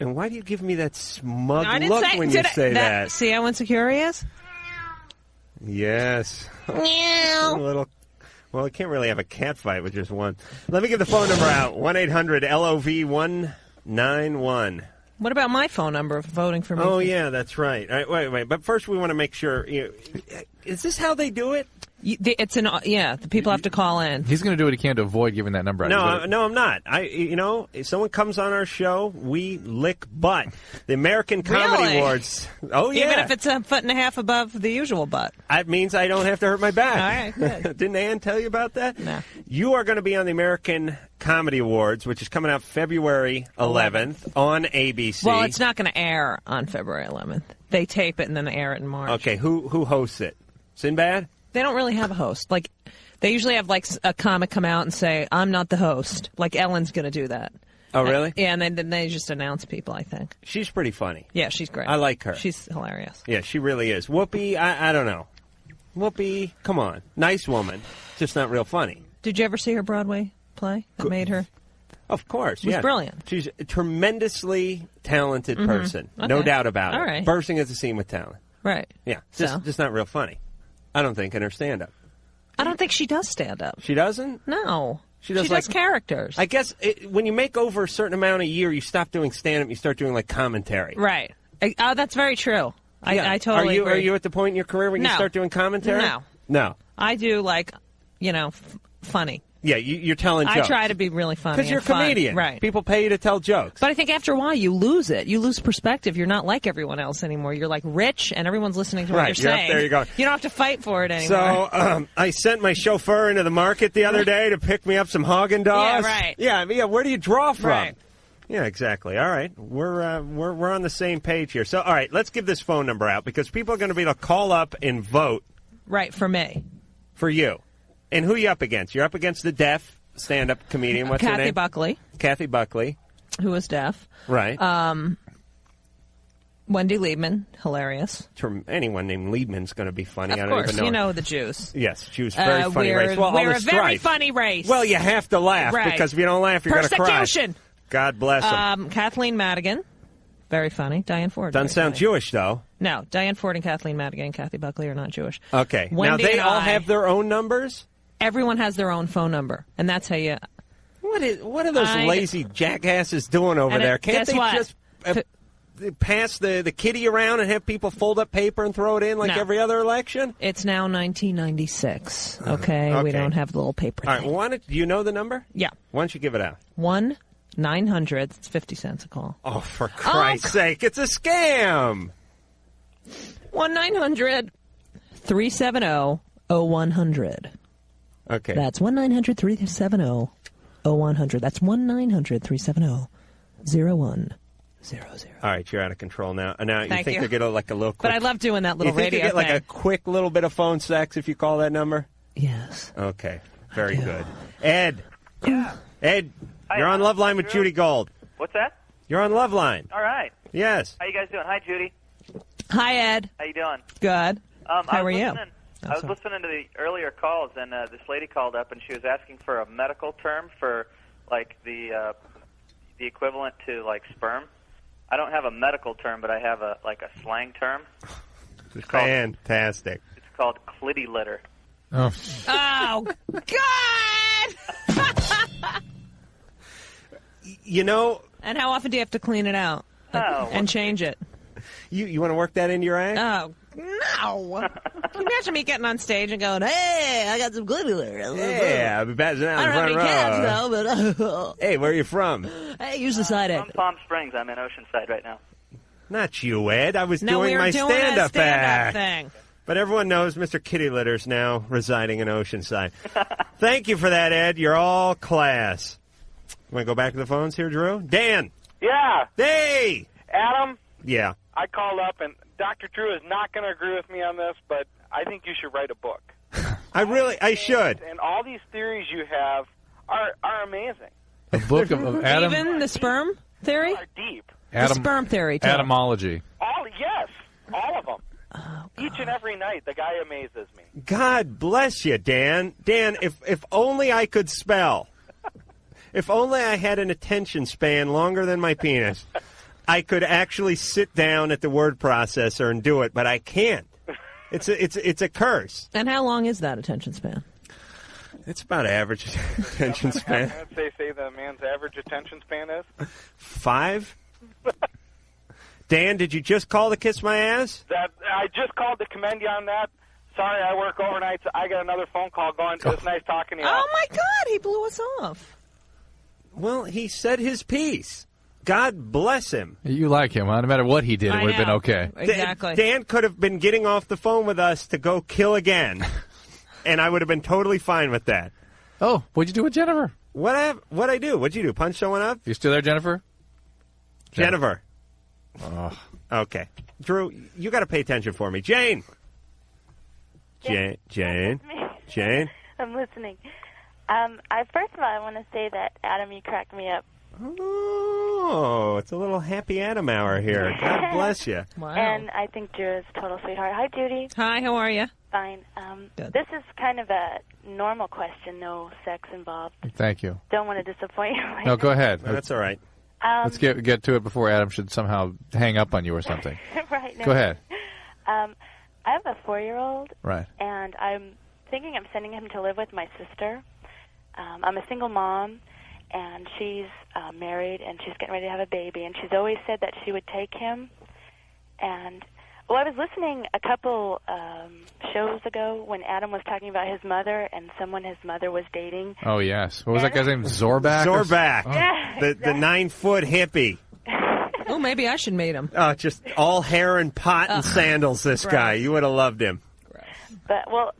And why do you give me that smug I didn't look say, when you say that? See how insecure he is? Yes. Meow. A little. Well, I can't really have a cat fight with just one. Let me give the phone number out. 1-800-LOV-191. What about my phone number for voting for me? Oh, yeah, that's right. All right, wait. But first we want to make sure. Is this how they do it? The people have to call in. He's going to do what he can to avoid giving that number out. No, I'm not. If someone comes on our show, we lick butt. The American Comedy Really? Awards. Oh, yeah. Even if it's a foot and a half above the usual butt. That means I don't have to hurt my back. All right, good. Didn't Ann tell you about that? No. You are going to be on the American Comedy Awards, which is coming out February 11th on ABC. Well, it's not going to air on February 11th. They tape it and then they air it in March. Okay, who hosts it? Sinbad? They don't really have a host. Like, they usually have like a comic come out and say, "I'm not the host." Like Ellen's going to do that. Oh, really? Yeah, and then they just announce people, I think. She's pretty funny. Yeah, she's great. I like her. She's hilarious. Yeah, she really is. Whoopi, I don't know. Whoopi, come on. Nice woman, just not real funny. Did you ever see her Broadway play that made her? Of course, It was yeah. brilliant. She's a tremendously talented Mhm. person. Okay. No doubt about it. All right. Bursting at the seam with talent. Right. Yeah, So? just not real funny. I don't think in her stand-up. I don't think she does stand up. She doesn't? No. She does characters. I guess when you make over a certain amount a year, you stop doing stand-up, you start doing like commentary. Right. Oh, that's very true. Yeah. I totally agree. Are you at the point in your career when you No. start doing commentary? No. No. I do like, funny. Yeah, you're telling jokes. I try to be really funny. Because you're a and fun. comedian. Right. People pay you to tell jokes. But I think after a while you lose it. You lose perspective. You're not like everyone else anymore. You're like rich and everyone's listening to what Right, you're you're up saying. there, you go. You don't have to fight for it anymore. So I sent my chauffeur into the market the other day to pick me up some Haagen-Dazs. Yeah, right. Yeah, where do you draw from? Right. Yeah, exactly. All right, we're on the same page here. So, all right, let's give this phone number out because people are going to be able to call up and vote. Right, for me. For you. And who are you up against? You're up against the deaf stand-up comedian. What's her Kathy name? Buckley. Kathy Buckley. Who is deaf. Right. Wendy Liebman, hilarious. Anyone named Liebman's going to be funny. Of I don't course, even know. you know the Jews. Yes, Jews, very funny we're, race. Well, we're all the a very strife. funny race. Well, you have to laugh Right. because if you don't laugh, you're going to cry. Persecution. God bless them. Kathleen Madigan, very funny. Diane Ford. Doesn't very sound funny. Jewish, though. No, Diane Ford and Kathleen Madigan and Kathy Buckley are not Jewish. Okay. Wendy now, they and all I- have their own numbers? Everyone has their own phone number, and that's how you... What are those lazy jackasses doing over And there? Can't guess they what? just pass the kitty around and have people fold up paper and throw it in like No. every other election? It's now 1996, okay? We Okay. don't have the little paper All right, thing. do you know the number? Yeah. Why don't you give it out? 1-900, it's 50 cents a call. Oh, for Christ's sake, it's a scam! 1-900-370-0100. Okay. That's 1-900-370-0100. That's 1-900-370-0100. All right, you're out of control now. Now you Thank think you. they'll get like a little quick... But I love doing that little you think radio you get like thing. a quick little bit of phone sex if you call that number? Yes. Okay, very good. Ed. Yeah. Ed, you're on Loveline with Judy Gold. What's that? You're on Loveline. All right. Yes. How you guys doing? Hi, Judy. Hi, Ed. How you doing? Good. How are you? I was listening to the earlier calls, and this lady called up, and she was asking for a medical term for, like, the equivalent to, like, sperm. I don't have a medical term, but I have a slang term. It's fantastic. It's called clitty litter. Oh. Oh, God! You know... And how often do you have to clean it out and change it? You want to work that into your act? Oh, no. Can you imagine me getting on stage and going, hey, I got some clitty litter. Yeah, I'll be batting out I in don't have front any row. cats, though, but... Hey, where are you from? Hey, use the side From Palm Springs. I'm in Oceanside right now. Not you, Ed. I was No, doing we were my doing stand-up a stand-up act. thing. But everyone knows Mr. Kitty Litter's now residing in Oceanside. Thank you for that, Ed. You're all class. Want to go back to the phones here, Drew? Dan. Yeah. Hey. Adam, Yeah. I called up, and Dr. Drew is not going to agree with me on this, but I think you should write a book. I should. And all these theories you have are amazing. A book of Adam. Even the sperm theory? Are deep. The sperm theory, too. Etymology. Yes, all of them. Each and every night, the guy amazes me. God bless you, Dan. Dan, if only I could spell. If only I had an attention span longer than my penis, I could actually sit down at the word processor and do it, but I can't. It's a curse. And how long is that attention span? It's about average attention span. They say the man's average attention span is? 5? Dan, did you just call to kiss my ass? I just called to commend you on that. Sorry, I work overnight, so I got another phone call going. It's nice talking to you. Oh, my God, he blew us off. Well, he said his piece. God bless him. You like him, huh? No matter what he did, it would have been okay. Exactly. Dan could have been getting off the phone with us to go kill again, and I would have been totally fine with that. Oh, what'd you do with Jennifer? What'd I do? What'd you do? Punch someone up? You still there, Jennifer? Jennifer. Oh. Okay. Drew, you got to pay attention for me. Jane. Jane. Jane. I'm listening. First of all, I want to say that, Adam, you cracked me up. Oh, it's a little happy Adam hour here. God bless you. Wow. And I think Drew is a total sweetheart. Hi, Judy. Hi, how are you? Fine. This is kind of a normal question, no sex involved. Thank you. Don't want to disappoint you. No, go ahead. That's all right. Let's get to it before Adam should somehow hang up on you or something. Right. No. Go ahead. I have a 4-year-old. Right. And I'm thinking of sending him to live with my sister. I'm a single mom, and she's married, and she's getting ready to have a baby, and she's always said that she would take him. And, well, I was listening a couple shows ago when Adam was talking about his mother and someone his mother was dating. Oh, yes. What was that guy's name? Zorback? Zorback. Oh. Yeah, The 9-foot hippie. Oh, maybe I should meet him. Oh, just all hair and pot and sandals, this guy. You would have loved him. But, well,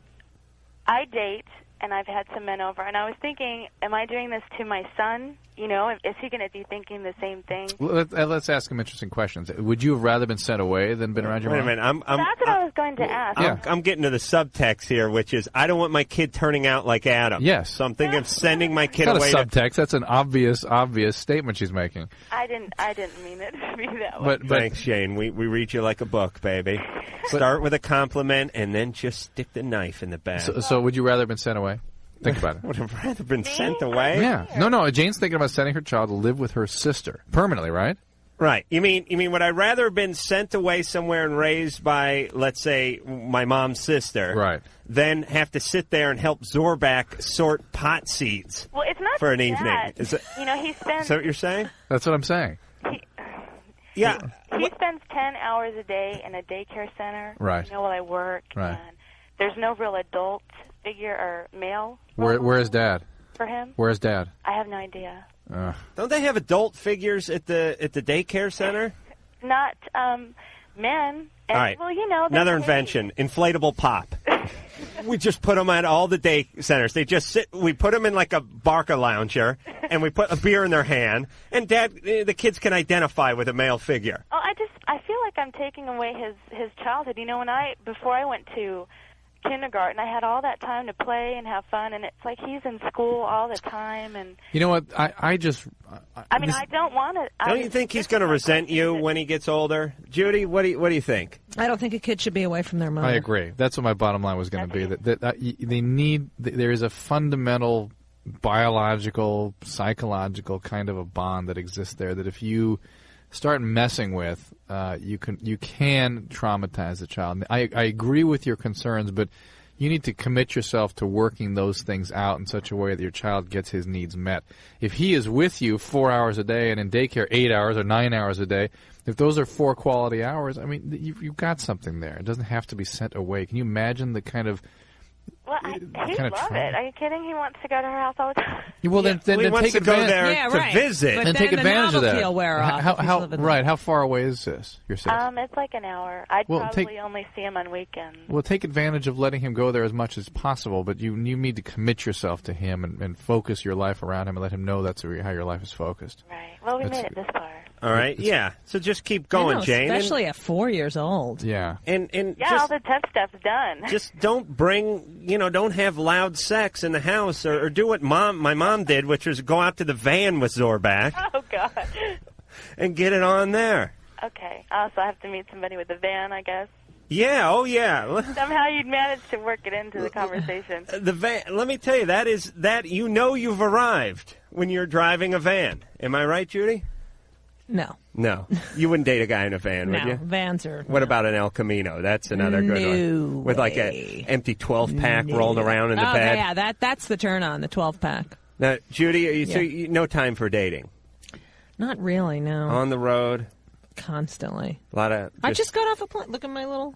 I date, and I've had some men over, and I was thinking, am I doing this to my son? You know, is he going to be thinking the same thing? Let's ask him interesting questions. Would you have rather been sent away than been around your mom? Wait a minute. That's what I was going to ask. I'm getting to the subtext here, which is I don't want my kid turning out like Adam. Yes. So I'm thinking of sending my kid It's not away. a subtext. That's an obvious statement she's making. I didn't mean it to be that way. But thanks, Shane. We read you like a book, baby. Start with a compliment and then just stick the knife in the back. So would you rather have been sent away? Think about it. Would have rather been sent away? Yeah. No. Jane's thinking about sending her child to live with her sister permanently, right? Right. You mean would I rather have been sent away somewhere and raised by, let's say, my mom's sister, right, than have to sit there and help Zorback sort pot seeds Well, it's not for an that. evening? Is that He spends... Is that what you're saying? That's what I'm saying. He spends 10 hours a day in a daycare center. Right. You know, while I work. Right. And there's no real adult figure or male Where is Dad? for him. Where's Dad? I have no idea. Don't they have adult figures at the daycare center? Not men. And, All right. Well, you know. Another invention: inflatable pop. We just put them at all the day centers. They just sit. We put them in like a Barca lounger, and we put a beer in their hand. And the kids can identify with a male figure. Oh, I feel like I'm taking away his childhood. You know, before I went to kindergarten. I had all that time to play and have fun, and it's like he's in school all the time. And You know what? I I don't want to. Don't you think he's going to resent you when he gets older? Judy, what do you think? I don't think a kid should be away from their mother. I agree. That's what my bottom line was going to be. There is a fundamental biological, psychological kind of a bond that exists there that if you start messing with, you can traumatize the child. I agree with your concerns, but you need to commit yourself to working those things out in such a way that your child gets his needs met. If he is with you 4 hours a day and in daycare 8 hours or 9 hours a day, if those are 4 quality hours, I mean, you've got something there. It doesn't have to be sent away. Can you imagine the kind of he loves it. Are you kidding? He wants to go to her house all the time. Well, then take advantage. to visit. Then But take then the advantage of that. novelty will wear off How far away is this? Your sis? It's like an hour. I'd Well, probably only see him on weekends. Well, take advantage of letting him go there as much as possible, but you need to commit yourself to him and focus your life around him and let him know that's how your life is focused. Right. Well, we made it this far. All right, yeah. So just keep going, I know, Jane. especially at 4 years old. Yeah. And Yeah, all the tough stuff's done. just don't don't have loud sex in the house or do what my mom did, which was go out to the van with Zorback Oh, God. and get it on there. Okay. Also, I have to meet somebody with a van, I guess. Yeah, oh yeah. Somehow you'd manage to work it into the conversation. The van, let me tell you, that you've arrived when you're driving a van. Am I right, Judy? No. No. You wouldn't date a guy in a van, would No, you? vans are... What about an El Camino? That's another good one. With like a empty 12-pack rolled around in the bed. Yeah, that's the turn on, the 12-pack. Now, Judy, so no time for dating? Not really, no. On the road? Constantly. A lot of... I just got off a plane. Look at my little...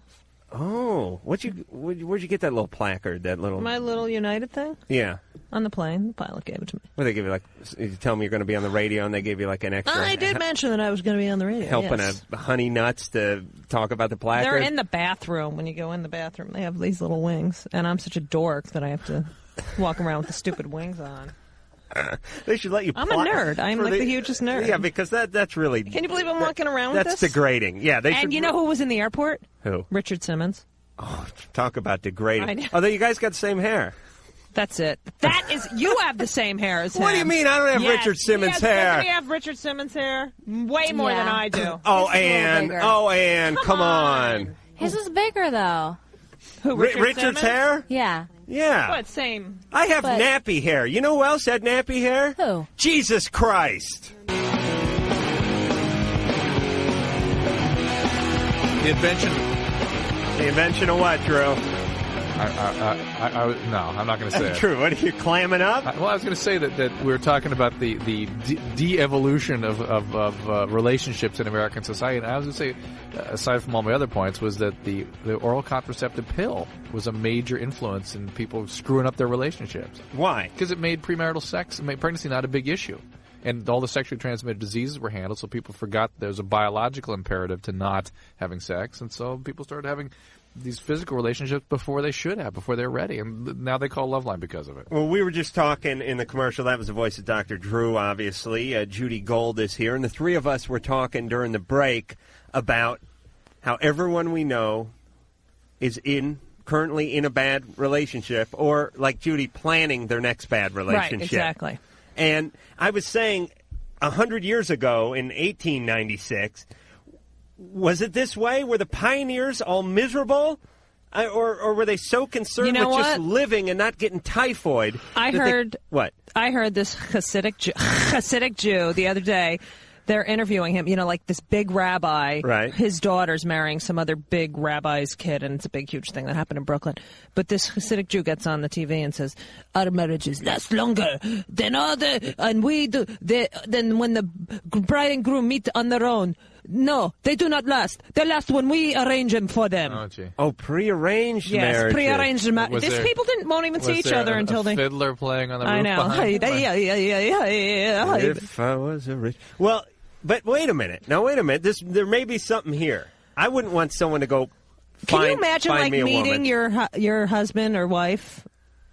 Oh, where'd you get that little placard? My little United thing? Yeah. On the plane. The pilot gave it to me. Well, they give you you tell them you're going to be on the radio, and they gave you like an extra. I did mention that I was going to be on the radio. Helping yes. a honey nuts to talk about the placard. They're in the bathroom. When you go in the bathroom, they have these little wings, and I'm such a dork that I have to walk around with the stupid wings on. They should let you. I'm a nerd. I'm like the hugest nerd. Yeah, because that's really. Can you believe I'm walking around with this? That's degrading. Yeah, they should. And you know who was in the airport? Who? Richard Simmons. Oh, talk about degrading. I know. Although you guys got the same hair. That's it. That is, you have the same hair as him. What do you mean? I don't have Richard Simmons' hair. Doesn't he have Richard Simmons' hair? Way more than I do. Oh, Ann, come on. His is bigger, though. Who, Richard's Simmons? hair? Yeah. Yeah. What, same? I have nappy hair. You know who else had nappy hair? Who? Jesus Christ. The invention of what, Drew? No, I'm not going to say it. Drew, what are you clamming up? Well, I was going to say that we were talking about the de-evolution of relationships in American society. And I was going to say, aside from all my other points, was that the oral contraceptive pill was a major influence in people screwing up their relationships. Why? Because it made premarital sex, it made pregnancy not a big issue. And all the sexually transmitted diseases were handled, so people forgot there was a biological imperative to not having sex. And so people started having these physical relationships before they should have, before they're ready. And now they call Loveline because of it. Well, we were just talking in the commercial. That was the voice of Dr. Drew, obviously. Judy Gold is here. And the three of us were talking during the break about how everyone we know is currently in a bad relationship or, like Judy, planning their next bad relationship. Right, exactly. And I was saying 100 years ago in 1896, was it this way? Were the pioneers all miserable? Or were they so concerned with just living and not getting typhoid? What? I heard this Hasidic Jew the other day. They're interviewing him, like this big rabbi. Right. His daughter's marrying some other big rabbi's kid, and it's a big, huge thing that happened in Brooklyn. But this Hasidic Jew gets on the TV and says, our marriages last longer than and we do. Then when the bride and groom meet on their own, no, they do not last. They last when we arrange them for them. Oh, gee. Oh, prearranged marriages. Yes, prearranged marriages. These people won't even see each other until they... fiddler playing on the roof I know. behind? If I was a rich... Well... But wait a minute. Now, wait a minute. There may be something here. I wouldn't want someone to go Can you imagine, meeting your husband or wife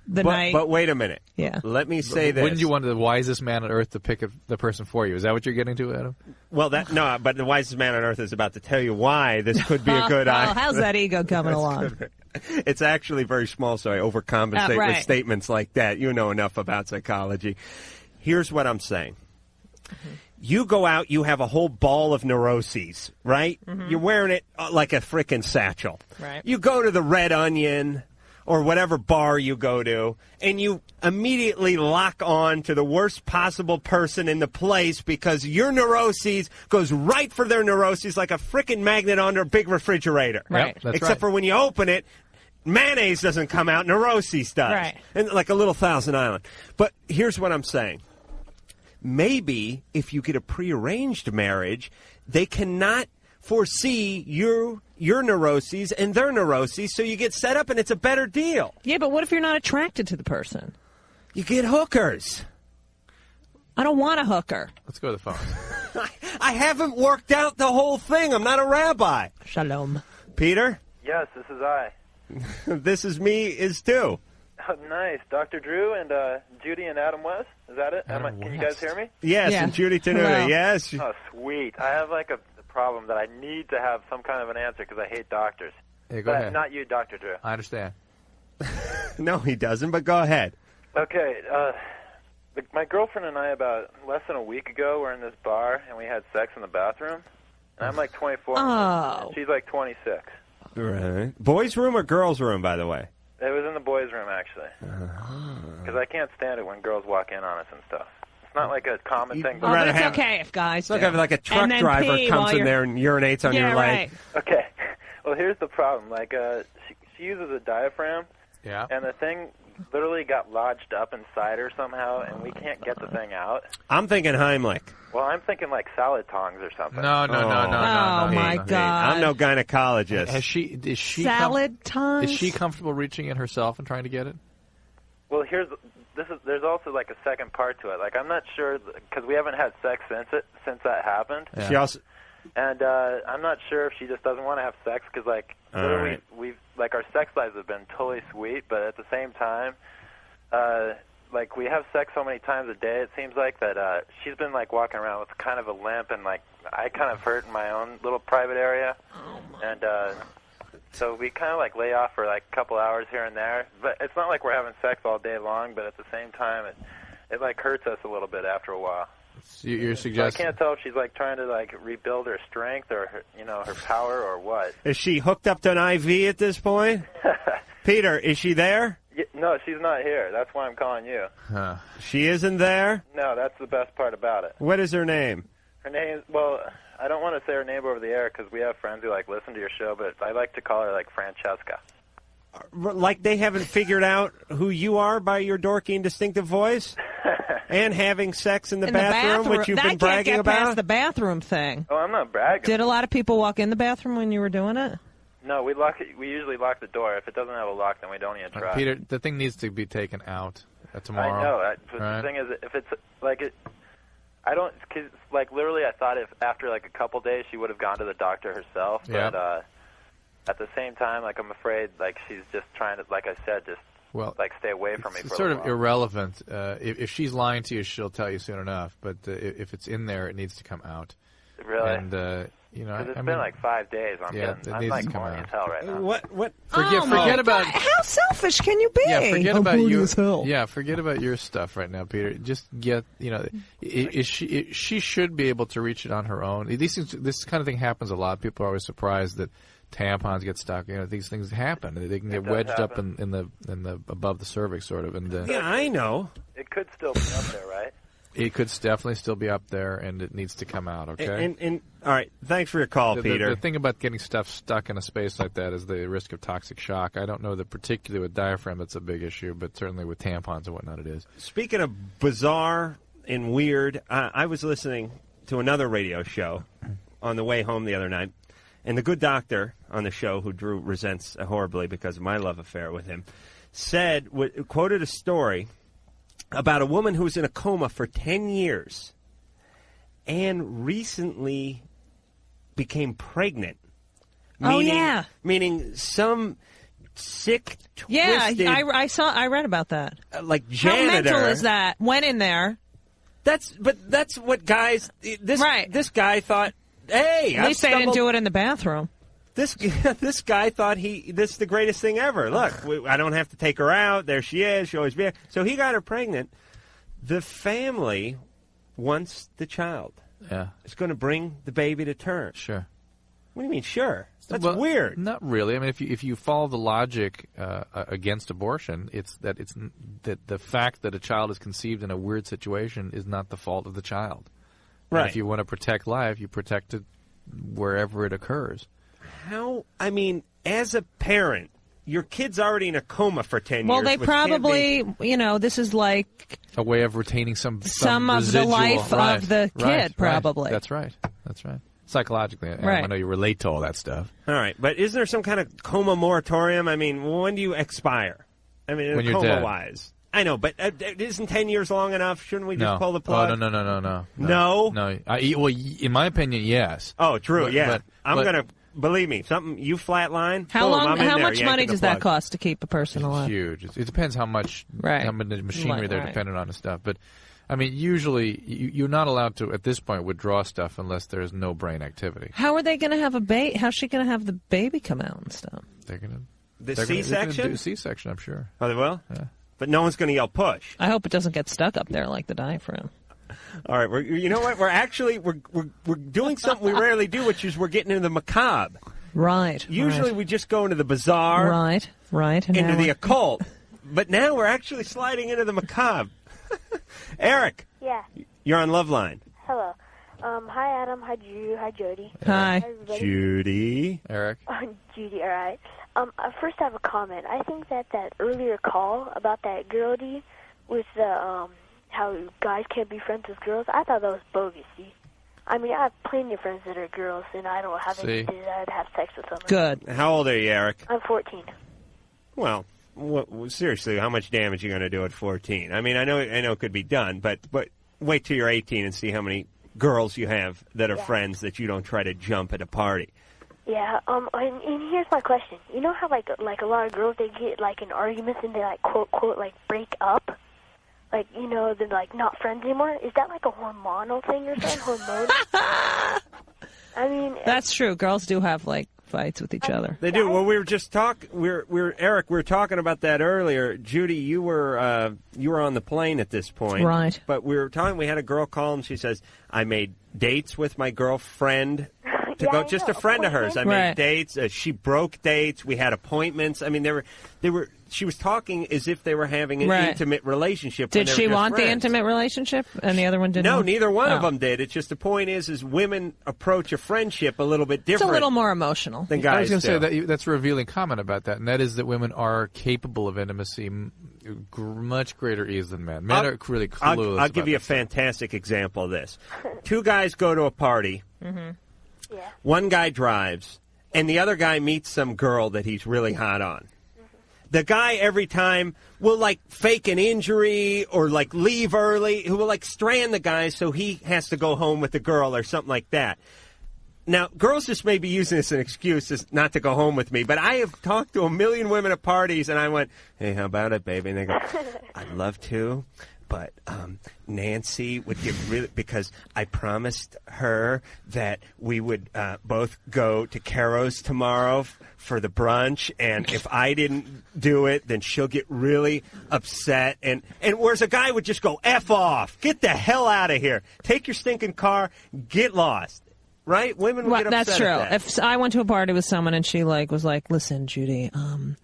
the night? But wait a minute. Yeah. Let me say this. Wouldn't you want the wisest man on earth to pick the person for you? Is that what you're getting to, Adam? Well, but the wisest man on earth is about to tell you why this could be a good idea. How's that ego coming along? It's actually very small, so I overcompensate right. with statements like that. You know enough about psychology. Here's what I'm saying. You go out, you have a whole ball of neuroses, right? You're wearing it like a frickin' satchel. Right. You go to the Red Onion or whatever bar you go to, and you immediately lock on to the worst possible person in the place because your neuroses goes right for their neuroses like a frickin' magnet on their big refrigerator. Right. That's Except right. for when you open it, mayonnaise doesn't come out, neuroses does. Right. And like a little Thousand Island. But here's what I'm saying. Maybe if you get a prearranged marriage, they cannot foresee your neuroses and their neuroses, so you get set up and it's a better deal. Yeah, but what if you're not attracted to the person? You get hookers. I don't want a hooker. Let's go to the phone. I haven't worked out the whole thing. I'm not a rabbi. Shalom. Peter? Yes, this is I. This is me is too. Oh, nice. Dr. Drew and Judy and Adam West. Is that it? Can you guys hear me? Yes, Yeah. and Judy Tenuta, Hello. yes. Oh, sweet. I have like a problem that I need to have some kind of an answer because I hate doctors. Hey, go ahead. Not you, Dr. Drew. I understand. No, he doesn't, but go ahead. Okay, my girlfriend and I about less than a week ago were in this bar and we had sex in the bathroom. And I'm like 24 and she's like 26. Right. Boys' room or girls' room, by the way? It was in the boys' room, actually. Because I can't stand it when girls walk in on us and stuff. It's not like a common thing. Oh, but it's okay if guys do. It's like a truck And then driver pee comes while in you're- there and urinates on Yeah, your leg. right. Okay. Well, here's the problem. Like, she uses a diaphragm, Yeah. and the thing literally got lodged up inside her somehow, and we can't get the thing out. I'm thinking Heimlich. Well, I'm thinking like salad tongs or something. No. my God. I'm no gynecologist. Is she Salad tongs? Is she comfortable reaching in herself and trying to get it? Well, there's also like a second part to it. Like, I'm not sure because we haven't had sex since that happened. Yeah. She also. And I'm not sure if she just doesn't want to have sex because, like, All literally, right. we've like our sex lives have been totally sweet, but at the same time, like we have sex so many times a day. It seems like that she's been like walking around with kind of a limp, and like I kind of hurt in my own little private area, and so we kind of like lay off for like a couple hours here and there. But it's not like we're having sex all day long, but at the same time, it like hurts us a little bit after a while. So you're So I suggesting can't tell if she's like trying to like rebuild her strength or her power or what. Is she hooked up to an IV at this point? Peter, is she there? No, she's not here. That's why I'm calling you. She isn't there? No, that's the best part about it. What is her name? Her name, well, I don't want to say her name over the air because we have friends who like listen to your show, but I like to call her like Francesca. Like they haven't figured out who you are by your dorky and distinctive voice? And having sex in the bathroom, which you've been bragging that can't get about? past the bathroom thing. Oh, I'm not bragging. Did a lot of people walk in the bathroom when you were doing it? No, we usually lock the door. If it doesn't have a lock, then we don't even try. Peter, the thing needs to be taken out tomorrow. I know. But right? the thing is, if it's like it, I don't. Cause, like literally, I thought if after like a couple days she would have gone to the doctor herself. Yep. But at the same time, like I'm afraid, like she's just trying to, like I said, just like stay away from me. It's for sort a of little while. irrelevant. If she's lying to you, she'll tell you soon enough. But if it's in there, it needs to come out. Really? And you know, Because it's I been mean, like 5 days. I'm needs like to come horny out. as hell right now. What? Forget about. How selfish can you be? Yeah, forget I'm about horny you. as hell. Yeah, forget about your stuff right now, Peter. Just get, she should be able to reach it on her own. These things, this kind of thing happens a lot. People are always surprised that tampons get stuck. These things happen. They can get does wedged up happen. in the above the cervix, sort of. And Yeah, I know. It could still be up there, right? it could definitely still be up there, and it needs to come out. Okay. And all right, thanks for your call, Peter. The thing about getting stuff stuck in a space like that is the risk of toxic shock. I don't know that particularly with diaphragm that's a big issue, but certainly with tampons and whatnot it is. Speaking of bizarre and weird, I was listening to another radio show on the way home the other night, and the good doctor on the show, who Drew resents horribly because of my love affair with him, quoted a story about a woman who was in a coma for 10 years and recently became pregnant. Meaning some sick, twisted... Yeah, I read about that. Like janitor. How mental is that? Went in there. That's what guys... This guy thought, hey, At least they didn't do it in the bathroom. This guy thought this is the greatest thing ever. Look, I don't have to take her out. There she is. She'll always be there. So he got her pregnant. The family wants the child. Yeah. It's going to bring the baby to term. Sure. What do you mean, sure? That's Well, weird. Not really. I mean, if you follow the logic against abortion, it's that the fact that a child is conceived in a weird situation is not the fault of the child. Right. And if you want to protect life, you protect it wherever it occurs. How? I mean, as a parent, your kid's already in a coma for 10 years. Well, they which probably, can't be... this is like a way of retaining some of the residual, life of the kid, right, probably. That's right. Psychologically, Right. I know you relate to all that stuff. All right, but isn't there some kind of coma moratorium? I mean, when do you expire? I mean, When you're coma-wise. I know, but isn't 10 years long enough? Shouldn't we just pull the plug? Oh, no. No? No. Well, in my opinion, yes. Oh, Drew, But- yeah. but- I'm but- going to, believe me, you flatline. How boom, long? I'm in How there, much money yanking the does that plug. cost to keep a person alive? Huge. It depends how much machinery they're dependent on and stuff. But I mean, usually you're not allowed to at this point withdraw stuff unless there's no brain activity. How are they going to have a baby? How's she going to have the baby come out and stuff? They're going to The they're gonna C-section? do a C-section, I'm sure. Oh, they will? Yeah. But no one's going to yell push. I hope it doesn't get stuck up there like the diaphragm. All right, you know what? We're doing something we rarely do, which is we're getting into the macabre. Right. Usually we just go into the bizarre. Right. And into now the occult. But now we're actually sliding into the macabre. Eric. Yeah. You're on Loveline. Hello. Hi, Adam. Hi, Drew. Hi, Jody. Hi. everybody. Judy. Eric. Judy, all right. First, I have a comment. I think that earlier call about that girlie with the how guys can't be friends with girls, I thought that was bogus. See? I mean, I have plenty of friends that are girls, and I don't have any desire to have sex with them. Good. How old are you, Eric? I'm 14. Well, seriously, how much damage are you going to do at 14? I mean, I know it could be done, but wait till you're 18 and see how many girls you have that are friends that you don't try to jump at a party. Yeah. And here's my question. You know how like a lot of girls, they get like in arguments and they like quote like break up. Like, they're like not friends anymore. Is that like a hormonal thing or something? Hormonal? I mean, that's true. Girls do have like fights with each other. They do. Well, we were just Eric, we were talking about that earlier. Judy, you were on the plane at this point. Right. But we were talking, we had a girl call and she says, I made dates with my girlfriend to go, just a friend of hers. I made dates. She broke dates. We had appointments. I mean, they were, she was talking as if they were having an intimate relationship. Did she want friends. the intimate relationship and the other one didn't? No, neither one of them did. It's just the point is women approach a friendship a little bit different. It's a little more emotional than guys I was going to do. say that's a revealing comment about that, and that is that women are capable of intimacy much greater ease than men. Men are really clueless. I'll give you a fantastic example of this. Two guys go to a party. Mm-hmm. Yeah. One guy drives, and the other guy meets some girl that he's really hot on. The guy every time will like fake an injury or like leave early. Who will like strand the guy so he has to go home with the girl or something like that. Now, girls just may be using this as an excuse not to go home with me, but I have talked to a million women at parties, and I went, hey, how about it, baby? And they go, I'd love to, but Nancy would get really, because I promised her that we would both go to Carolla's tomorrow for the brunch, and if I didn't do it, then she'll get really upset. And whereas a guy would just go, F off, get the hell out of here, take your stinking car, get lost. Right? Women would get upset that's true. at that. If I went to a party with someone and she was like, listen, Judy, I'm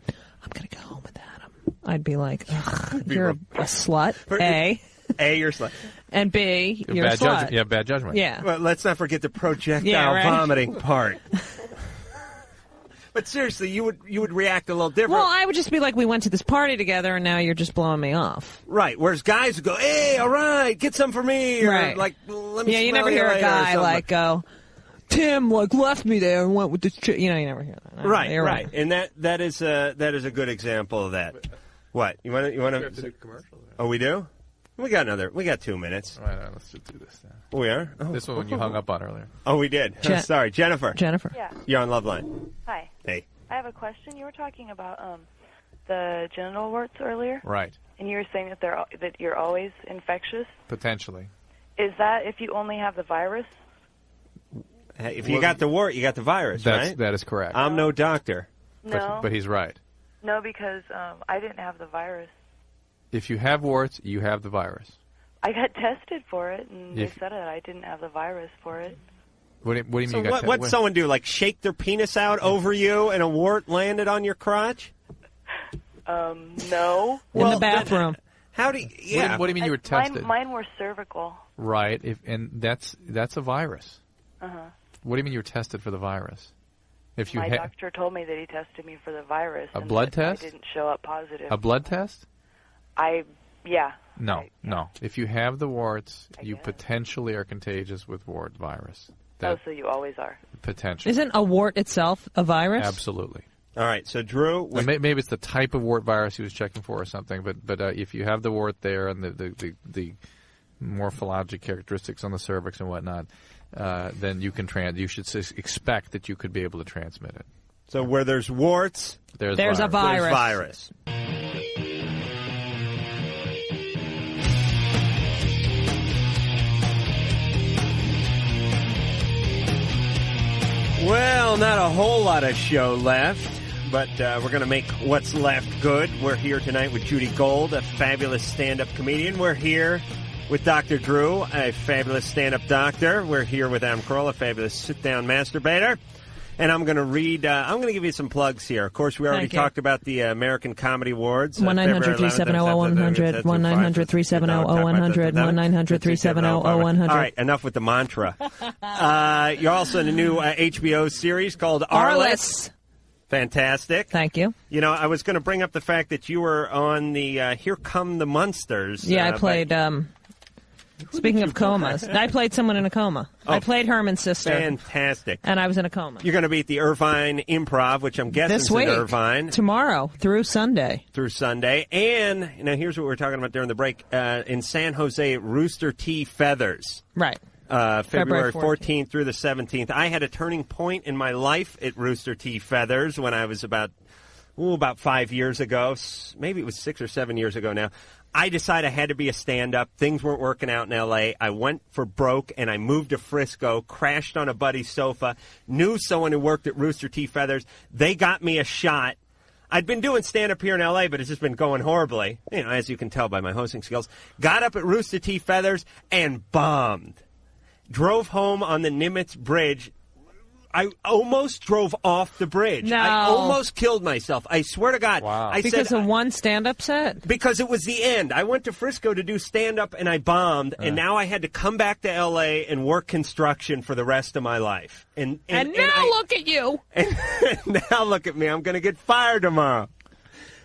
going to go home with Adam, I'd be like, ugh, you're a slut, A. A, you're a slut. And B, you're a bad slut. judgment. Yeah, bad judgment. Yeah. Well, let's not forget the projectile vomiting part. But seriously, you would react a little different. Well, I would just be like, we went to this party together, and now you're just blowing me off. Right. Whereas guys would go, hey, all right, get some for me. Or Right. like, let me Yeah, you smell never hear a later or guy something. like go, Tim left me there and went with this chick. You never hear that. Right, You're right. And that is a good example of that. What? You want to commercial. Oh, we do? We got 2 minutes. All right, let's just do this now. We are? Oh. This one you hung up on earlier. Oh, we did. Sorry, Jennifer. Yeah. You're on Loveline. Hi. Hey. I have a question. You were talking about the genital warts earlier. Right. And you were saying that you're always infectious. Potentially. Is that if you only have the virus? If you got the wart, you got the virus, right? That is correct. I'm no doctor. No. But he's right. No, because I didn't have the virus. If you have warts, you have the virus. I got tested for it, and they said that I didn't have the virus for it. What do you mean? So you got what'd someone do? Like shake their penis out over you, and a wart landed on your crotch? No. In the bathroom. How do you? Yeah. What do you mean you were tested? Mine were cervical. Right. And that's a virus. Uh-huh. What do you mean you were tested for the virus? If you My doctor told me that he tested me for the virus. A and blood that test? I didn't show up positive. A blood test? Yeah. No. If you have the warts, you potentially are contagious with wart virus. So you always are. Potentially. Isn't a wart itself a virus? Absolutely. All right, so Drew, maybe it's the type of wart virus he was checking for or something. But if you have the wart there and the morphologic characteristics on the cervix and whatnot, then you can you should expect that you could be able to transmit it. So where there's warts, there's a virus. There's virus. Well, not a whole lot of show left, but we're going to make what's left good. We're here tonight with Judy Gold, a fabulous stand-up comedian. We're here with Dr. Drew, a fabulous stand-up doctor. We're here with Adam Carolla, a fabulous sit-down masturbator. And I'm going to read, I'm going to give you some plugs here. Of course, we already talked about the American Comedy Awards. 1-900-370-0100, 1-900-370-0100, 1-900-370-0100. All right, enough with the mantra. You're also in a new HBO series called Arliss. Fantastic. Thank you. You know, I was going to bring up the fact that you were on the Here Come the Munsters. Yeah, I played... Speaking of comas, I played someone in a coma. I played Herman's sister. Fantastic. And I was in a coma. You're going to be at the Irvine Improv, which I'm guessing is in Irvine. Tomorrow, through Sunday. And, now here's what we were talking about during the break. In San Jose, Rooster T. Feathers. Right. February 14th through the 17th. I had a turning point in my life at Rooster T. Feathers when I was about 5 years ago. Maybe it was 6 or 7 years ago now. I decided I had to be a stand-up. Things weren't working out in L.A. I went for broke, and I moved to Frisco, crashed on a buddy's sofa, knew someone who worked at Rooster T. Feathers. They got me a shot. I'd been doing stand-up here in L.A., but it's just been going horribly, as you can tell by my hosting skills. Got up at Rooster T. Feathers and bombed. Drove home on the Nimitz Bridge. I almost drove off the bridge. No. I almost killed myself. I swear to God. Wow. Because of one stand-up set? Because it was the end. I went to Frisco to do stand-up, and I bombed, and now I had to come back to L.A. and work construction for the rest of my life. And now look at you. And now look at me. I'm going to get fired tomorrow.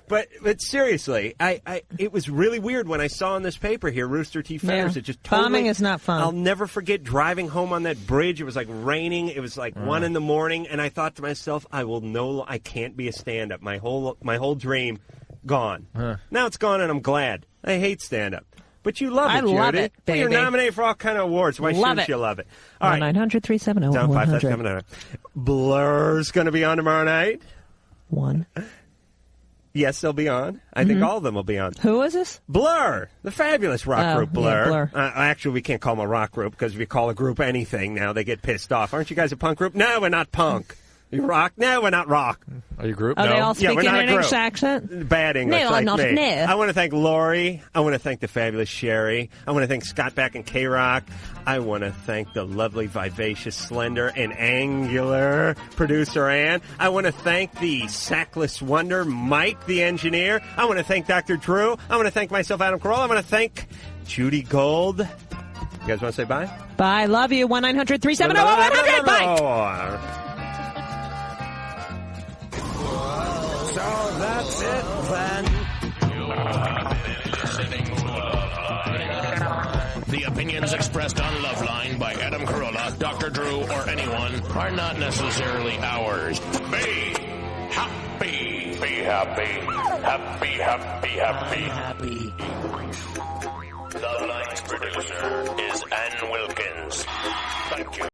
But seriously, it was really weird when I saw in this paper here, Rooster T. Feathers. Yeah. It just totally, bombing is not fun. I'll never forget driving home on that bridge. It was like raining. It was like 1 in the morning, and I thought to myself, I can't be a stand-up. My whole dream gone. Now it's gone, and I'm glad. I hate stand-up. But you love it, Judy. I love it, baby. Well, you're nominated for all kind of awards. Why shouldn't you love it? All right. 1-900-370-100. Blur's going to be on tomorrow night. 1. Yes, they'll be on. I think all of them will be on. Who is this? Blur, the fabulous rock group Blur. Yeah, Blur. Actually, we can't call them a rock group because if you call a group anything now, they get pissed off. Aren't you guys a punk group? No, we're not punk. You rock? No, we're not rock. Are you a group? Are No. they all speaking we're not in a English group. accent? Bad English No, like not me. no. I want to thank Lori. I want to thank the fabulous Sherry. I want to thank Scott Back and K-Rock. I want to thank the lovely, vivacious, slender, and angular producer Ann. I want to thank the sackless wonder Mike, the engineer. I want to thank Dr. Drew. I want to thank myself, Adam Carolla. I want to thank Judy Gold. You guys want to say bye? Bye. Love you. 1-900-370-100. Bye. So that's it then. The opinions expressed on Loveline by Adam Carolla, Dr. Drew, or anyone are not necessarily ours. Be happy. Be happy. Happy, happy, happy. Loveline's producer is Ann Wilkins. Thank you.